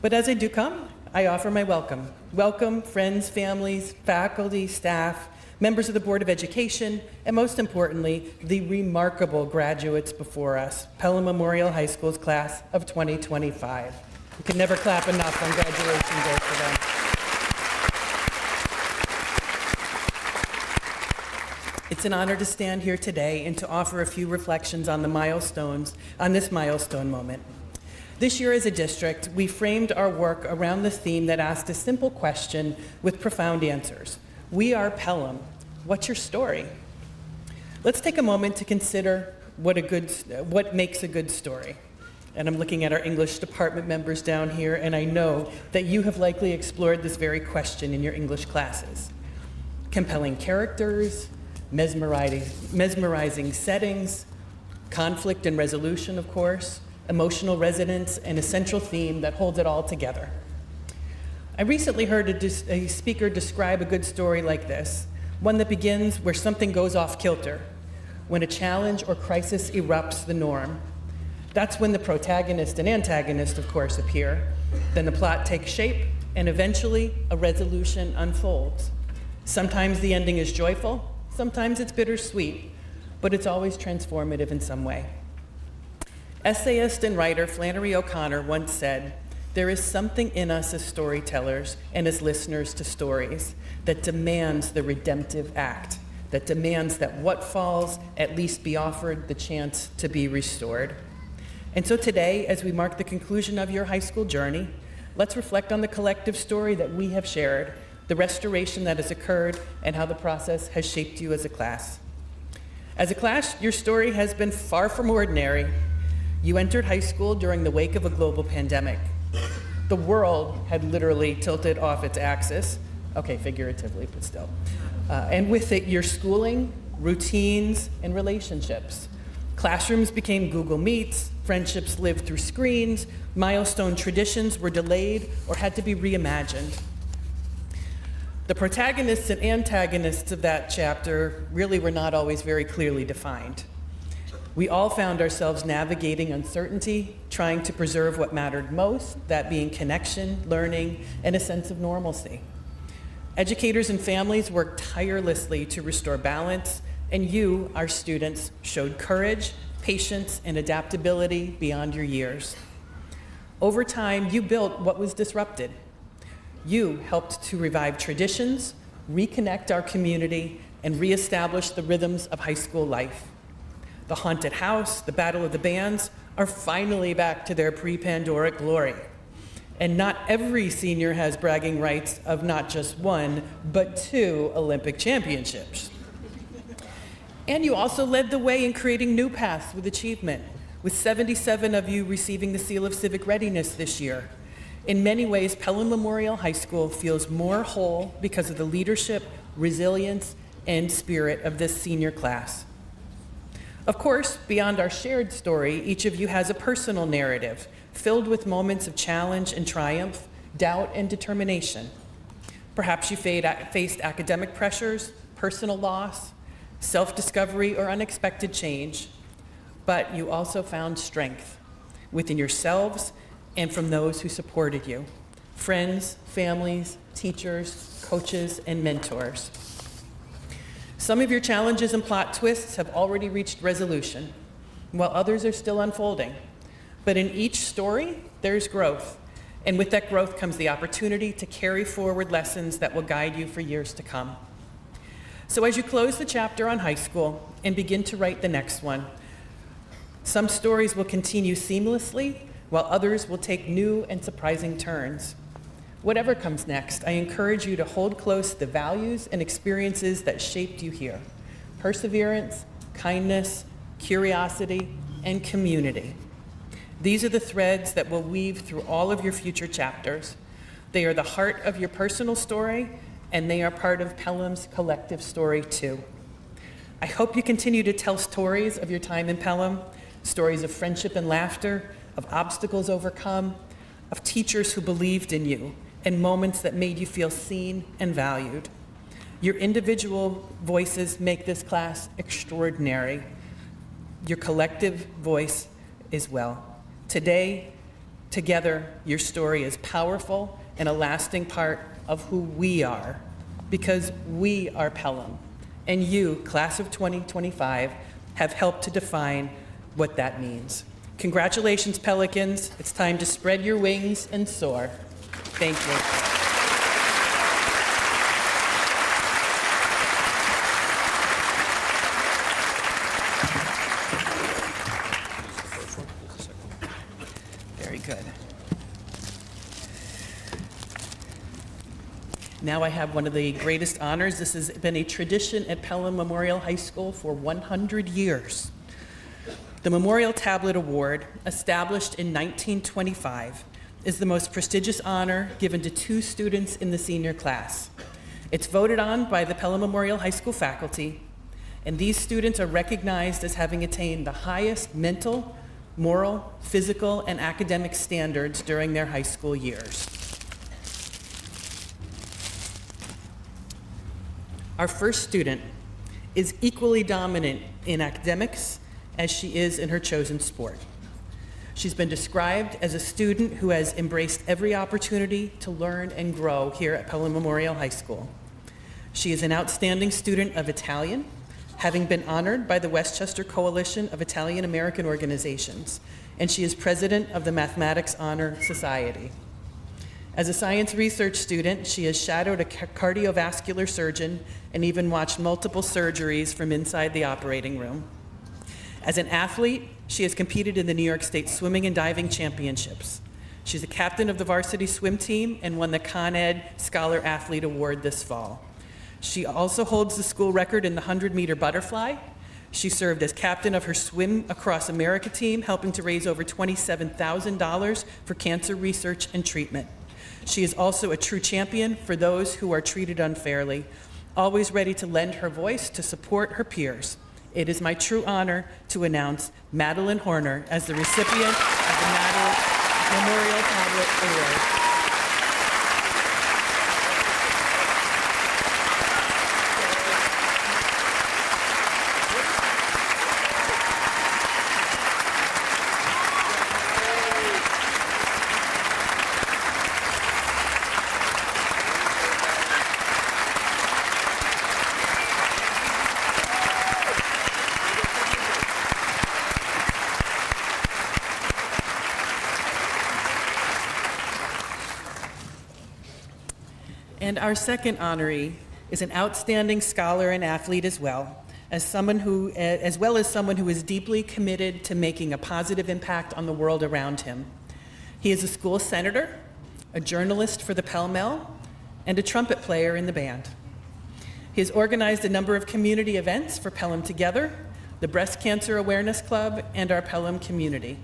But as I do come, I offer my welcome. Welcome, friends, families, faculty, staff, members of the Board of Education, and most importantly, the remarkable graduates before us, Pelham Memorial High School's class of 2025. We can never clap enough on graduation day for them. It's an honor to stand here today and to offer a few reflections on the milestones, on this milestone moment. This year as a district, we framed our work around the theme that asked a simple question with profound answers. We are Pelham. What's your story? Let's take a moment to consider what makes a good story. And I'm looking at our English department members down here, and I know that you have likely explored this very question in your English classes. Compelling characters, mesmerizing settings, conflict and resolution, of course, emotional resonance, and a central theme that holds it all together. I recently heard a speaker describe a good story like this, one that begins where something goes off kilter, when a challenge or crisis erupts the norm. That's when the protagonist and antagonist, of course, appear. Then the plot takes shape, and eventually a resolution unfolds. Sometimes the ending is joyful, sometimes it's bittersweet, but it's always transformative in some way. Essayist and writer Flannery O'Connor once said, "There is something in us as storytellers and as listeners to stories that demands the redemptive act, that demands that what falls at least be offered the chance to be restored." And so today, as we mark the conclusion of your high school journey, let's reflect on the collective story that we have shared, the restoration that has occurred, and how the process has shaped you as a class. As a class, your story has been far from ordinary. You entered high school during the wake of a global pandemic. The world had literally tilted off its axis, okay, figuratively, but still. And with it, your schooling, routines, and relationships. Classrooms became Google Meets, friendships lived through screens, milestone traditions were delayed or had to be reimagined. The protagonists and antagonists of that chapter really were not always very clearly defined. We all found ourselves navigating uncertainty, trying to preserve what mattered most, that being connection, learning, and a sense of normalcy. Educators and families worked tirelessly to restore balance, and you, our students, showed courage, patience, and adaptability beyond your years. Over time, you built what was disrupted. You helped to revive traditions, reconnect our community, and reestablish the rhythms of high school life. The haunted house, the Battle of the Bands, are finally back to their pre-Pandoric glory. And not every senior has bragging rights of not just one, but 2 Olympic championships. And you also led the way in creating new paths with achievement, with 77 of you receiving the Seal of Civic Readiness this year. In many ways, Pelham Memorial High School feels more whole because of the leadership, resilience, and spirit of this senior class. Of course, beyond our shared story, each of you has a personal narrative filled with moments of challenge and triumph, doubt and determination. Perhaps you faced academic pressures, personal loss, self-discovery, or unexpected change, but you also found strength within yourselves and from those who supported you, friends, families, teachers, coaches, and mentors. Some of your challenges and plot twists have already reached resolution, while others are still unfolding. But in each story, there's growth, and with that growth comes the opportunity to carry forward lessons that will guide you for years to come. So as you close the chapter on high school and begin to write the next one, some stories will continue seamlessly, while others will take new and surprising turns. Whatever comes next, I encourage you to hold close the values and experiences that shaped you here: perseverance, kindness, curiosity, and community. These are the threads that will weave through all of your future chapters. They are the heart of your personal story, and they are part of Pelham's collective story too. I hope you continue to tell stories of your time in Pelham, stories of friendship and laughter, of obstacles overcome, of teachers who believed in you, and moments that made you feel seen and valued. Your individual voices make this class extraordinary. Your collective voice as well. Today, together, your story is powerful and a lasting part of who we are, because we are Pelham, and you, class of 2025, have helped to define what that means. Congratulations, Pelicans. It's time to spread your wings and soar. Thank you. Very good. Now I have one of the greatest honors. This has been a tradition at Pelham Memorial High School for 100 years. The Memorial Tablet Award, established in 1925, is the most prestigious honor given to 2 students in the senior class. It's voted on by the Pelham Memorial High School faculty, and these students are recognized as having attained the highest mental, moral, physical, and academic standards during their high school years. Our first student is equally dominant in academics as she is in her chosen sport. She's been described as a student who has embraced every opportunity to learn and grow here at Pelham Memorial High School. She is an outstanding student of Italian, having been honored by the Westchester Coalition of Italian American Organizations, and she is president of the Mathematics Honor Society. As a science research student, she has shadowed a cardiovascular surgeon and even watched multiple surgeries from inside the operating room. As an athlete, she has competed in the New York State Swimming and Diving Championships. She's a captain of the varsity swim team and won the Con Ed Scholar Athlete Award this fall. She also holds the school record in the 100-meter butterfly. She served as captain of her Swim Across America team, helping to raise over $27,000 for cancer research and treatment. She is also a true champion for those who are treated unfairly, always ready to lend her voice to support her peers. It is my true honor to announce Madeline Horner as the recipient of the Madeline Memorial Tablet Award. And our second honoree is an outstanding scholar and athlete as well as someone who is deeply committed to making a positive impact on the world around him. He is a school senator, a journalist for the Pell-Mell, and a trumpet player in the band. He has organized a number of community events for Pelham Together, the Breast Cancer Awareness Club, and our Pelham community.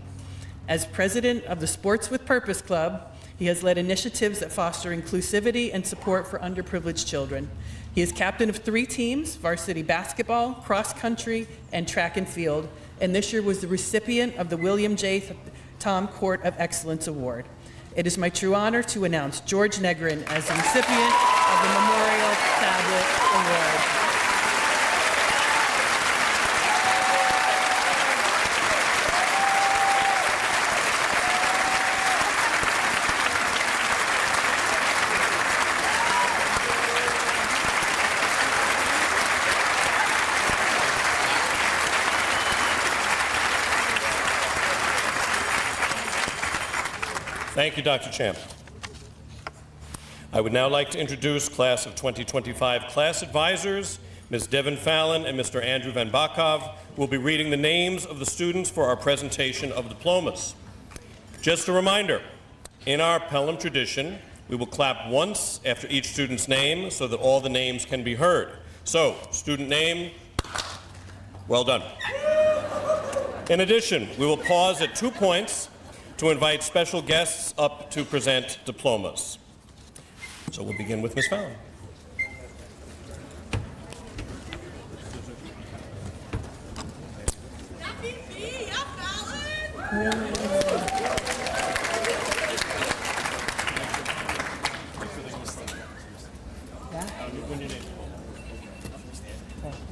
As president of the Sports with Purpose Club, he has led initiatives that foster inclusivity and support for underprivileged children. He is captain of 3 teams, varsity basketball, cross country, and track and field, and this year was the recipient of the William J. Tom Court of Excellence Award. It is my true honor to announce George Negrin as the recipient of the Memorial Tablet Award. Thank you, Dr. Champ. I would now like to introduce Class of 2025 class advisors, Ms. Devin Fallon and Mr. Andrew Van Bakov, who will be reading the names of the students for our presentation of diplomas. Just a reminder, in our Pelham tradition, we will clap once after each student's name so that all the names can be heard. So, student name, well done. In addition, we will pause at 2 points to invite special guests up to present diplomas. So we'll begin with Ms. Fallon.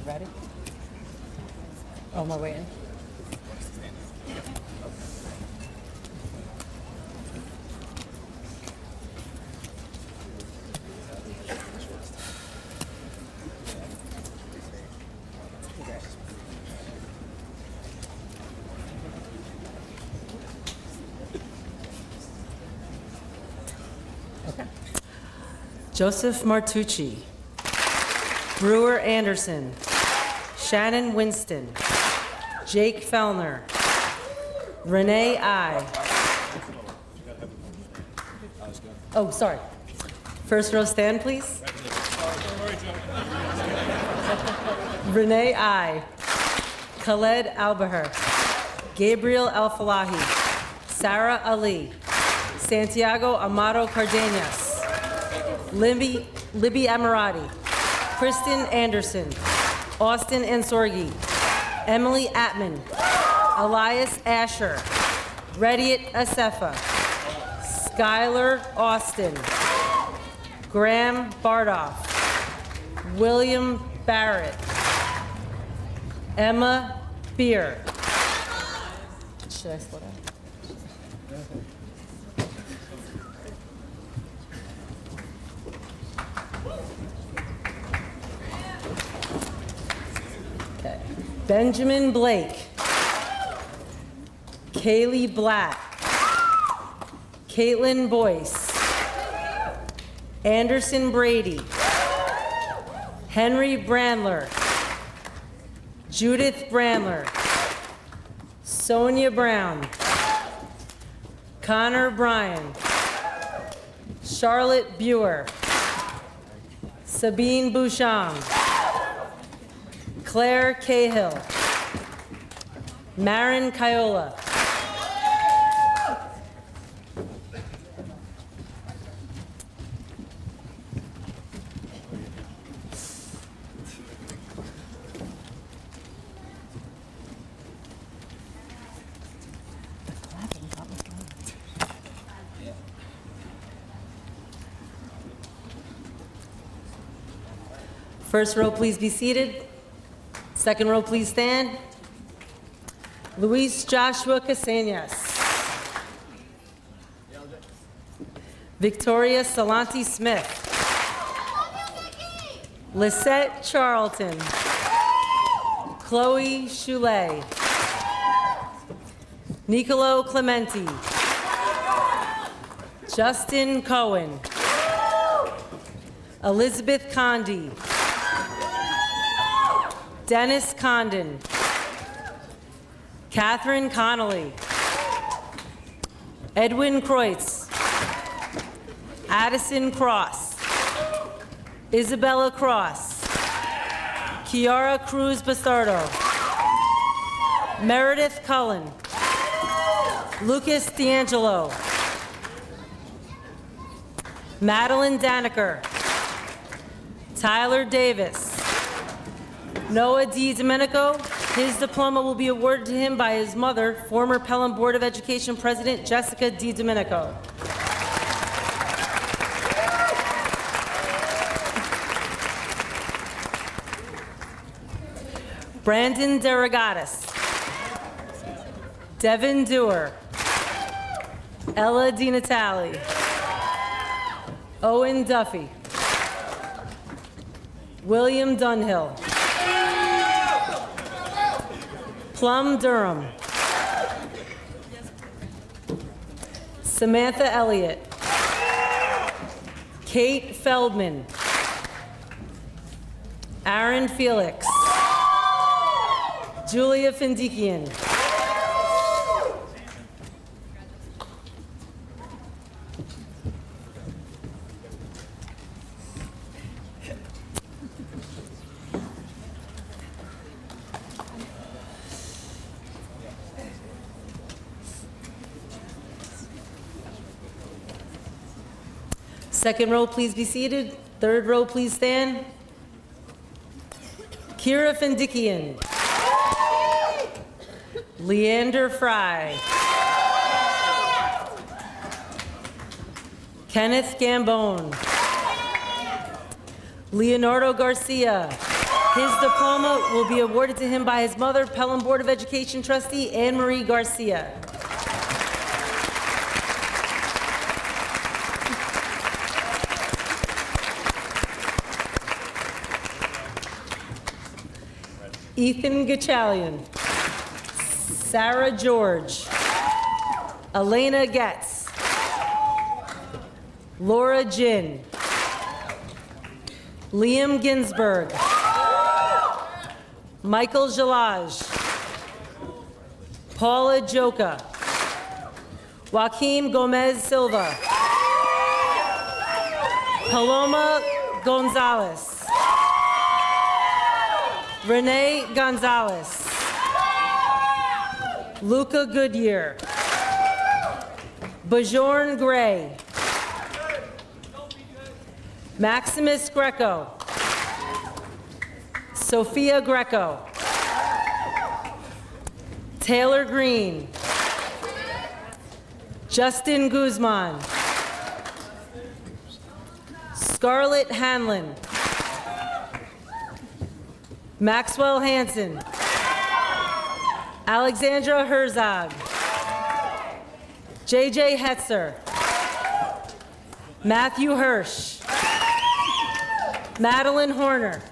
Ready? Oh, am I waiting? Joseph Martucci, Brewer Anderson, Shannon Winston, Jake Fellner, Renee I, Oh, sorry. First row stand, please. Renee I. Khaled Albaher. Gabriel Al-Falahi. Sarah Ali. Santiago Amado Cardenas. Libby Amirati. Kristen Anderson. Austin Ansorgi. Emily Atman. Elias Asher. Rediat Asefa. Skylar Austin. Graham Bardoff. William Barrett. Emma Beer. Should I slow down? Okay. Benjamin Blake. Kaylee Black. Caitlin Boyce. Anderson Brady. Henry Brandler. Judith Brandler. Sonia Brown. Connor Bryan. Charlotte Buer. Sabine Bouchon. Claire Cahill. Marin Kiola. First row, please be seated. Second row, please stand. Luis Joshua Caseñas. Victoria Salanti Smith. Lisette Charlton. Chloe Choulet. Nicolo Clementi. Justin Cohen. Elizabeth Condi. Dennis Condon. Catherine Connolly. Edwin Kreutz. Addison Cross. Isabella Cross. Kiara Cruz Bastardo. Meredith Cullen. Lucas D'Angelo. Madeline Daniker. Tyler Davis. Noah D. Domenico. His diploma will be awarded to him by his mother, former Pelham Board of Education President Jessica D. Domenico. Brandon DeRogatis. Devin Dewar. Ella DiNatale. Owen Duffy. William Dunhill. Plum Durham. Samantha Elliott. Kate Feldman. Aaron Felix. Julia Findikian. Second row, please be seated. Third row, please stand. Kira Findikian. Leander Fry. Kenneth Gambone. Leonardo Garcia. His diploma will be awarded to him by his mother, Pelham Board of Education trustee Anne Marie Garcia. Ethan Gachalian. Sarah George. Elena Getz. Laura Jin. Liam Ginsberg. Michael Jalaj. Paula Joka. Joaquim Gomez Silva. Paloma Gonzalez. Renee Gonzalez. Luca Goodyear. Bajorn Gray. Maximus Greco. Sophia Greco. Taylor Green. Justin Guzman. Scarlett Hanlon. Maxwell Hansen. Alexandra Herzog. JJ Hetzer. Matthew Hirsch. Madeline Horner.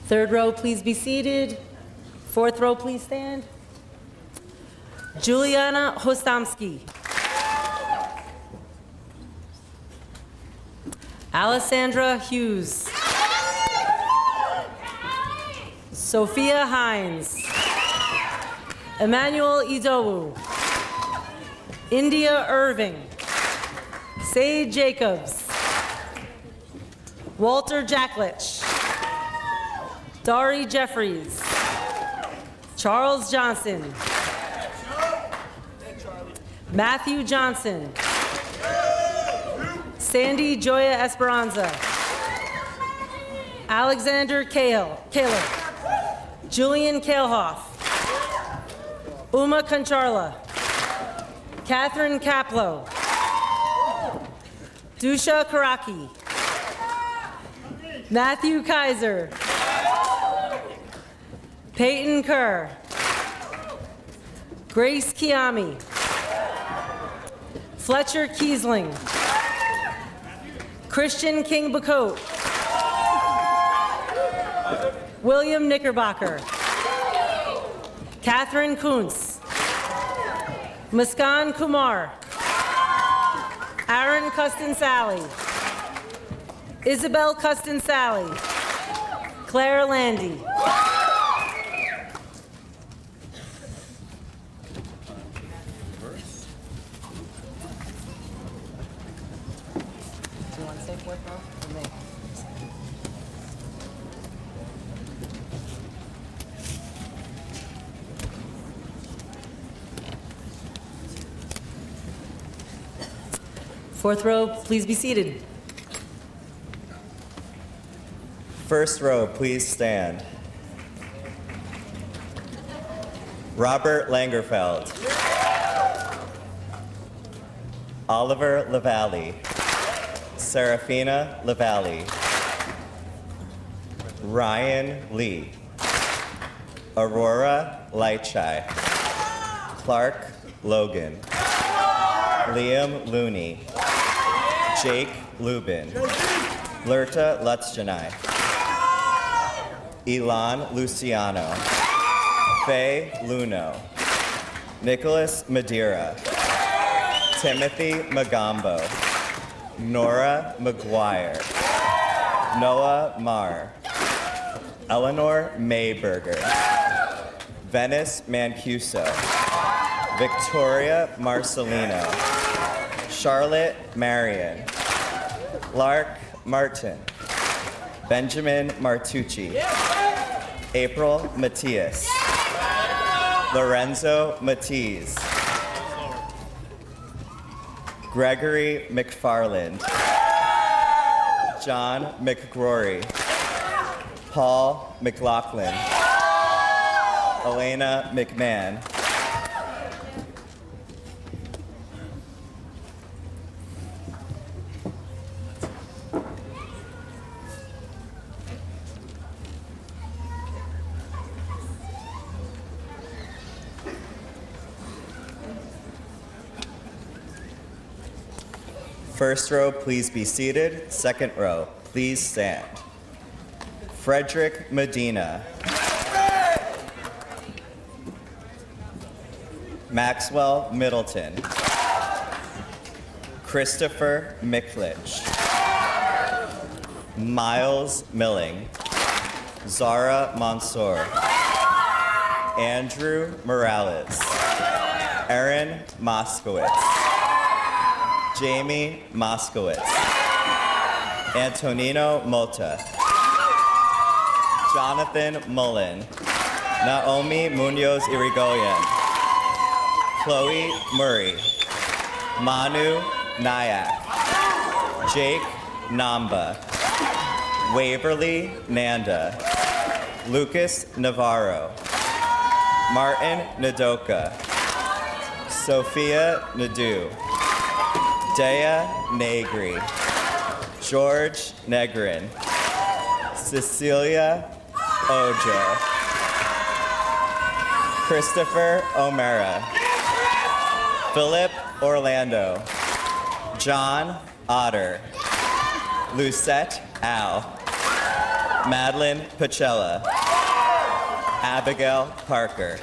Third row, please be seated. Fourth row, please stand. Juliana Hostomsky. Alessandra Hughes. Sophia Hines. Emmanuel Idowu. India Irving. Sade Jacobs. Walter Jacklich. Dari Jeffries. Charles Johnson. Matthew Johnson. Sandy Joya Esperanza. Alexander Kaler. Julian Kalehoff. Uma Kancharla. Catherine Kaplow. Dusha Karaki. Matthew Kaiser. Peyton Kerr. Grace Kiami. Fletcher Kiesling. Christian King Bacote. William Knickerbocker. Catherine Kuntz. Muskan Kumar. Aaron Custin Sally. Isabel Custin Sally. Claire Landy. Fourth row, please be seated. First row, please stand. Robert Langerfeld. Oliver LaValle. Serafina LaValle. Ryan Lee. Aurora Lightshine. Clark Logan. Liam Looney. Jake Lubin. Lerta Lutzjanai. Elan Luciano. Faye Luno. Nicholas Madeira. Timothy Magambo. Nora McGuire. Noah Marr. Eleanor Mayberger. Venice Mancuso. Victoria Marcelino. Charlotte Marion. Lark Martin. Benjamin Martucci. April Matias. Lorenzo Matiz. Gregory McFarland. John McGrory. Paul McLaughlin. Elena McMahon. First row, please be seated. Second row, please stand. Frederick Medina. Maxwell Middleton. Christopher Miklich. Miles Milling. Zara Mansour. Andrew Morales. Erin Moskowitz. Jamie Moskowitz. Antonino Mota. Jonathan Mullen. Naomi Munoz Irigoyen. Chloe Murray. Manu Nayak. Jake Namba. Waverly Nanda. Lucas Navarro. Martin Nadoka. Sophia Nadu. Dea Negri. George Negrin. Cecilia Ojo. Christopher O'Mara. Philip Orlando. John Otter. Lucette Al. Madeline Pacella. Abigail Parker.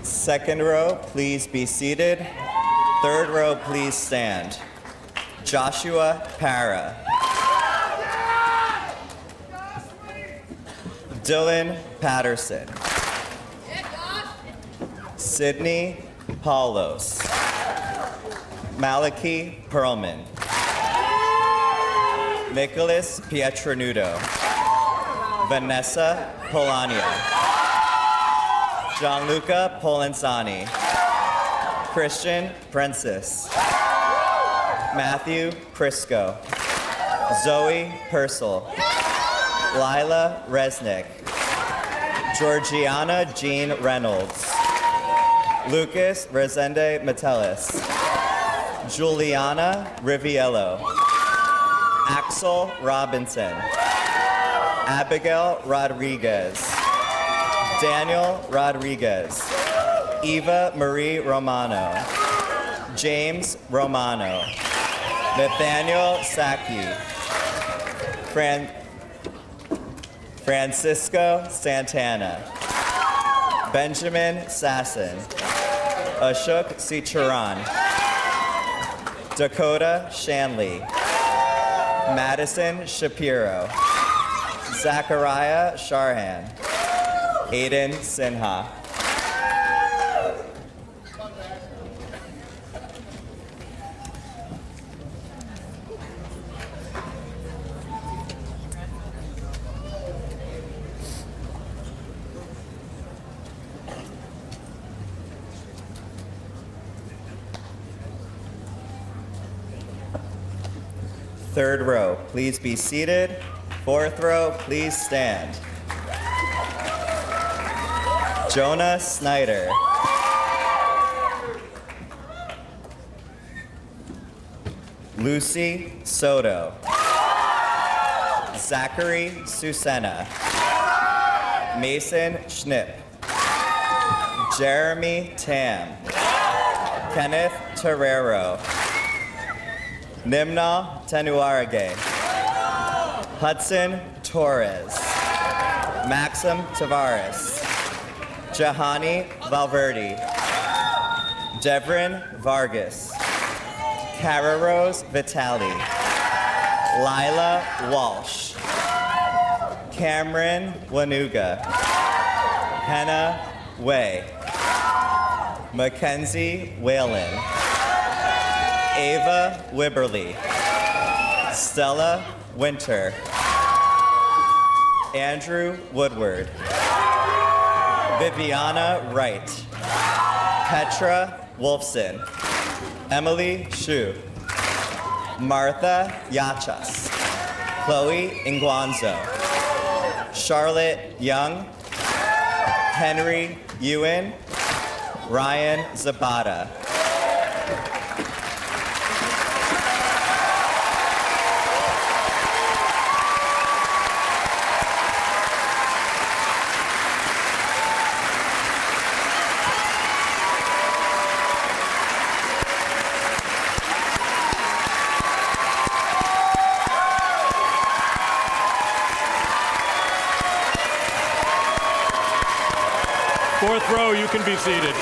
Second row, please be seated. Third row, please stand. Joshua Para. Dylan Patterson. Sydney Paulos. Malachi Perlman. Nicholas Pietranudo. Vanessa Polania. Gianluca Polenzani. Christian Princess. Matthew Crisco. Zoe Purcell. Lila Resnick. Georgiana Jean Reynolds. Lucas Resende Metellus. Juliana Riviello. Axel Robinson. Abigail Rodriguez. Daniel Rodriguez. Eva Marie Romano. James Romano. Nathaniel Saki. Francisco Santana. Benjamin Sasson. Ashok Sicharan. Dakota Shanley. Madison Shapiro. Zachariah Sharhan. Aiden Sinha. Third row, please be seated. Fourth row, please stand. Jonah Snyder. Lucy Soto. Zachary Susena. Mason Schnipp. Jeremy Tam. Kenneth Terrero. Nimna Tenuarage. Hudson Torres. Maxim Tavares. Jahani Valverde. Devrin Vargas. Cara Rose Vitali. Lila Walsh. Cameron Wanuga. Hannah Way. Mackenzie Whalen. Ava Wibberly. Stella Winter. Andrew Woodward. Viviana Wright. Petra Wolfson. Emily Shu. Martha Yachas. Chloe Inguanzo. Charlotte Young. Henry Ewan. Ryan Zabata. can be seated.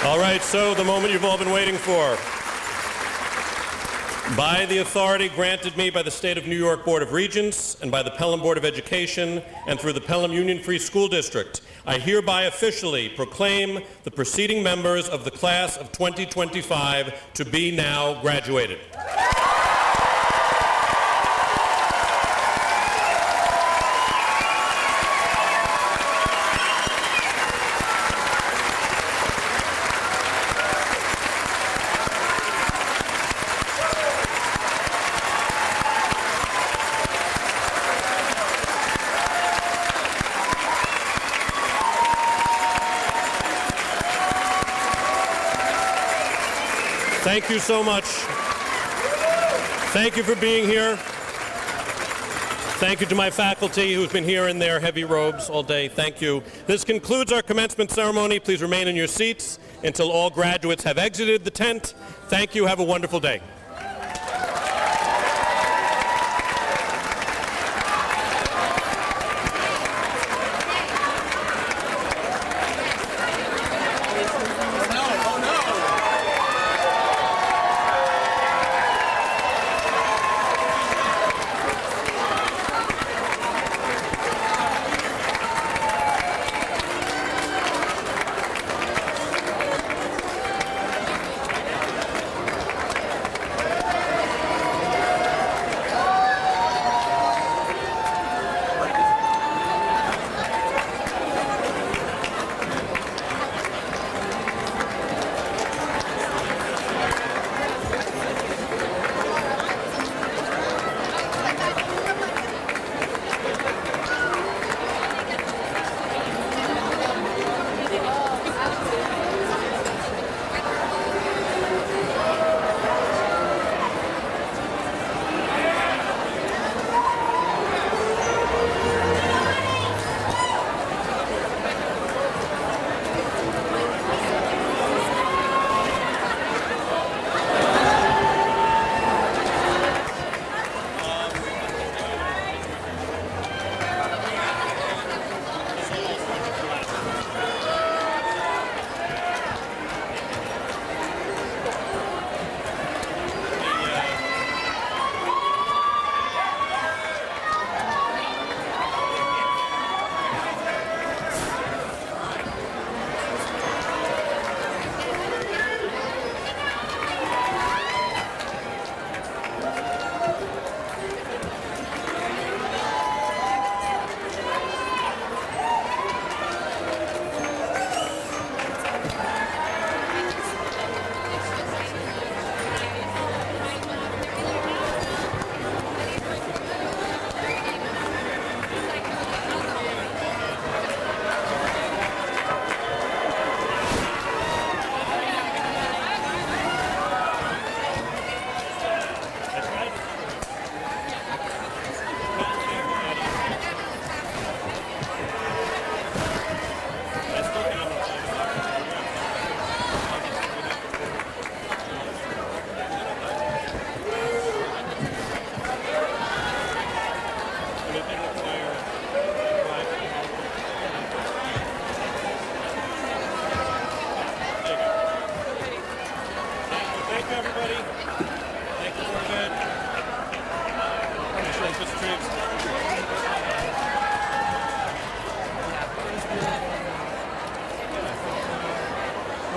All right, so the moment you've all been waiting for. By the authority granted me by the State of New York Board of Regents and by the Pelham Board of Education and through the Pelham Union Free School District, I hereby officially proclaim the preceding members of the class of 2025 to be now graduated. Thank you so much. Thank you for being here. Thank you to my faculty who's been here in their heavy robes all day. Thank you. This concludes our commencement ceremony. Please remain in your seats until all graduates have exited the tent. Thank you. Have a wonderful day.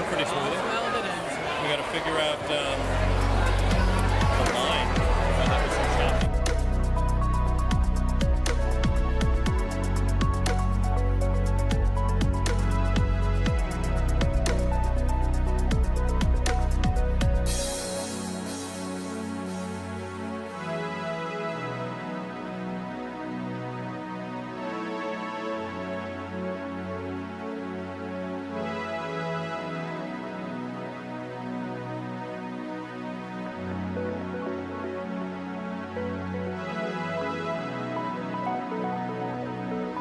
Pretty smooth. We got to figure out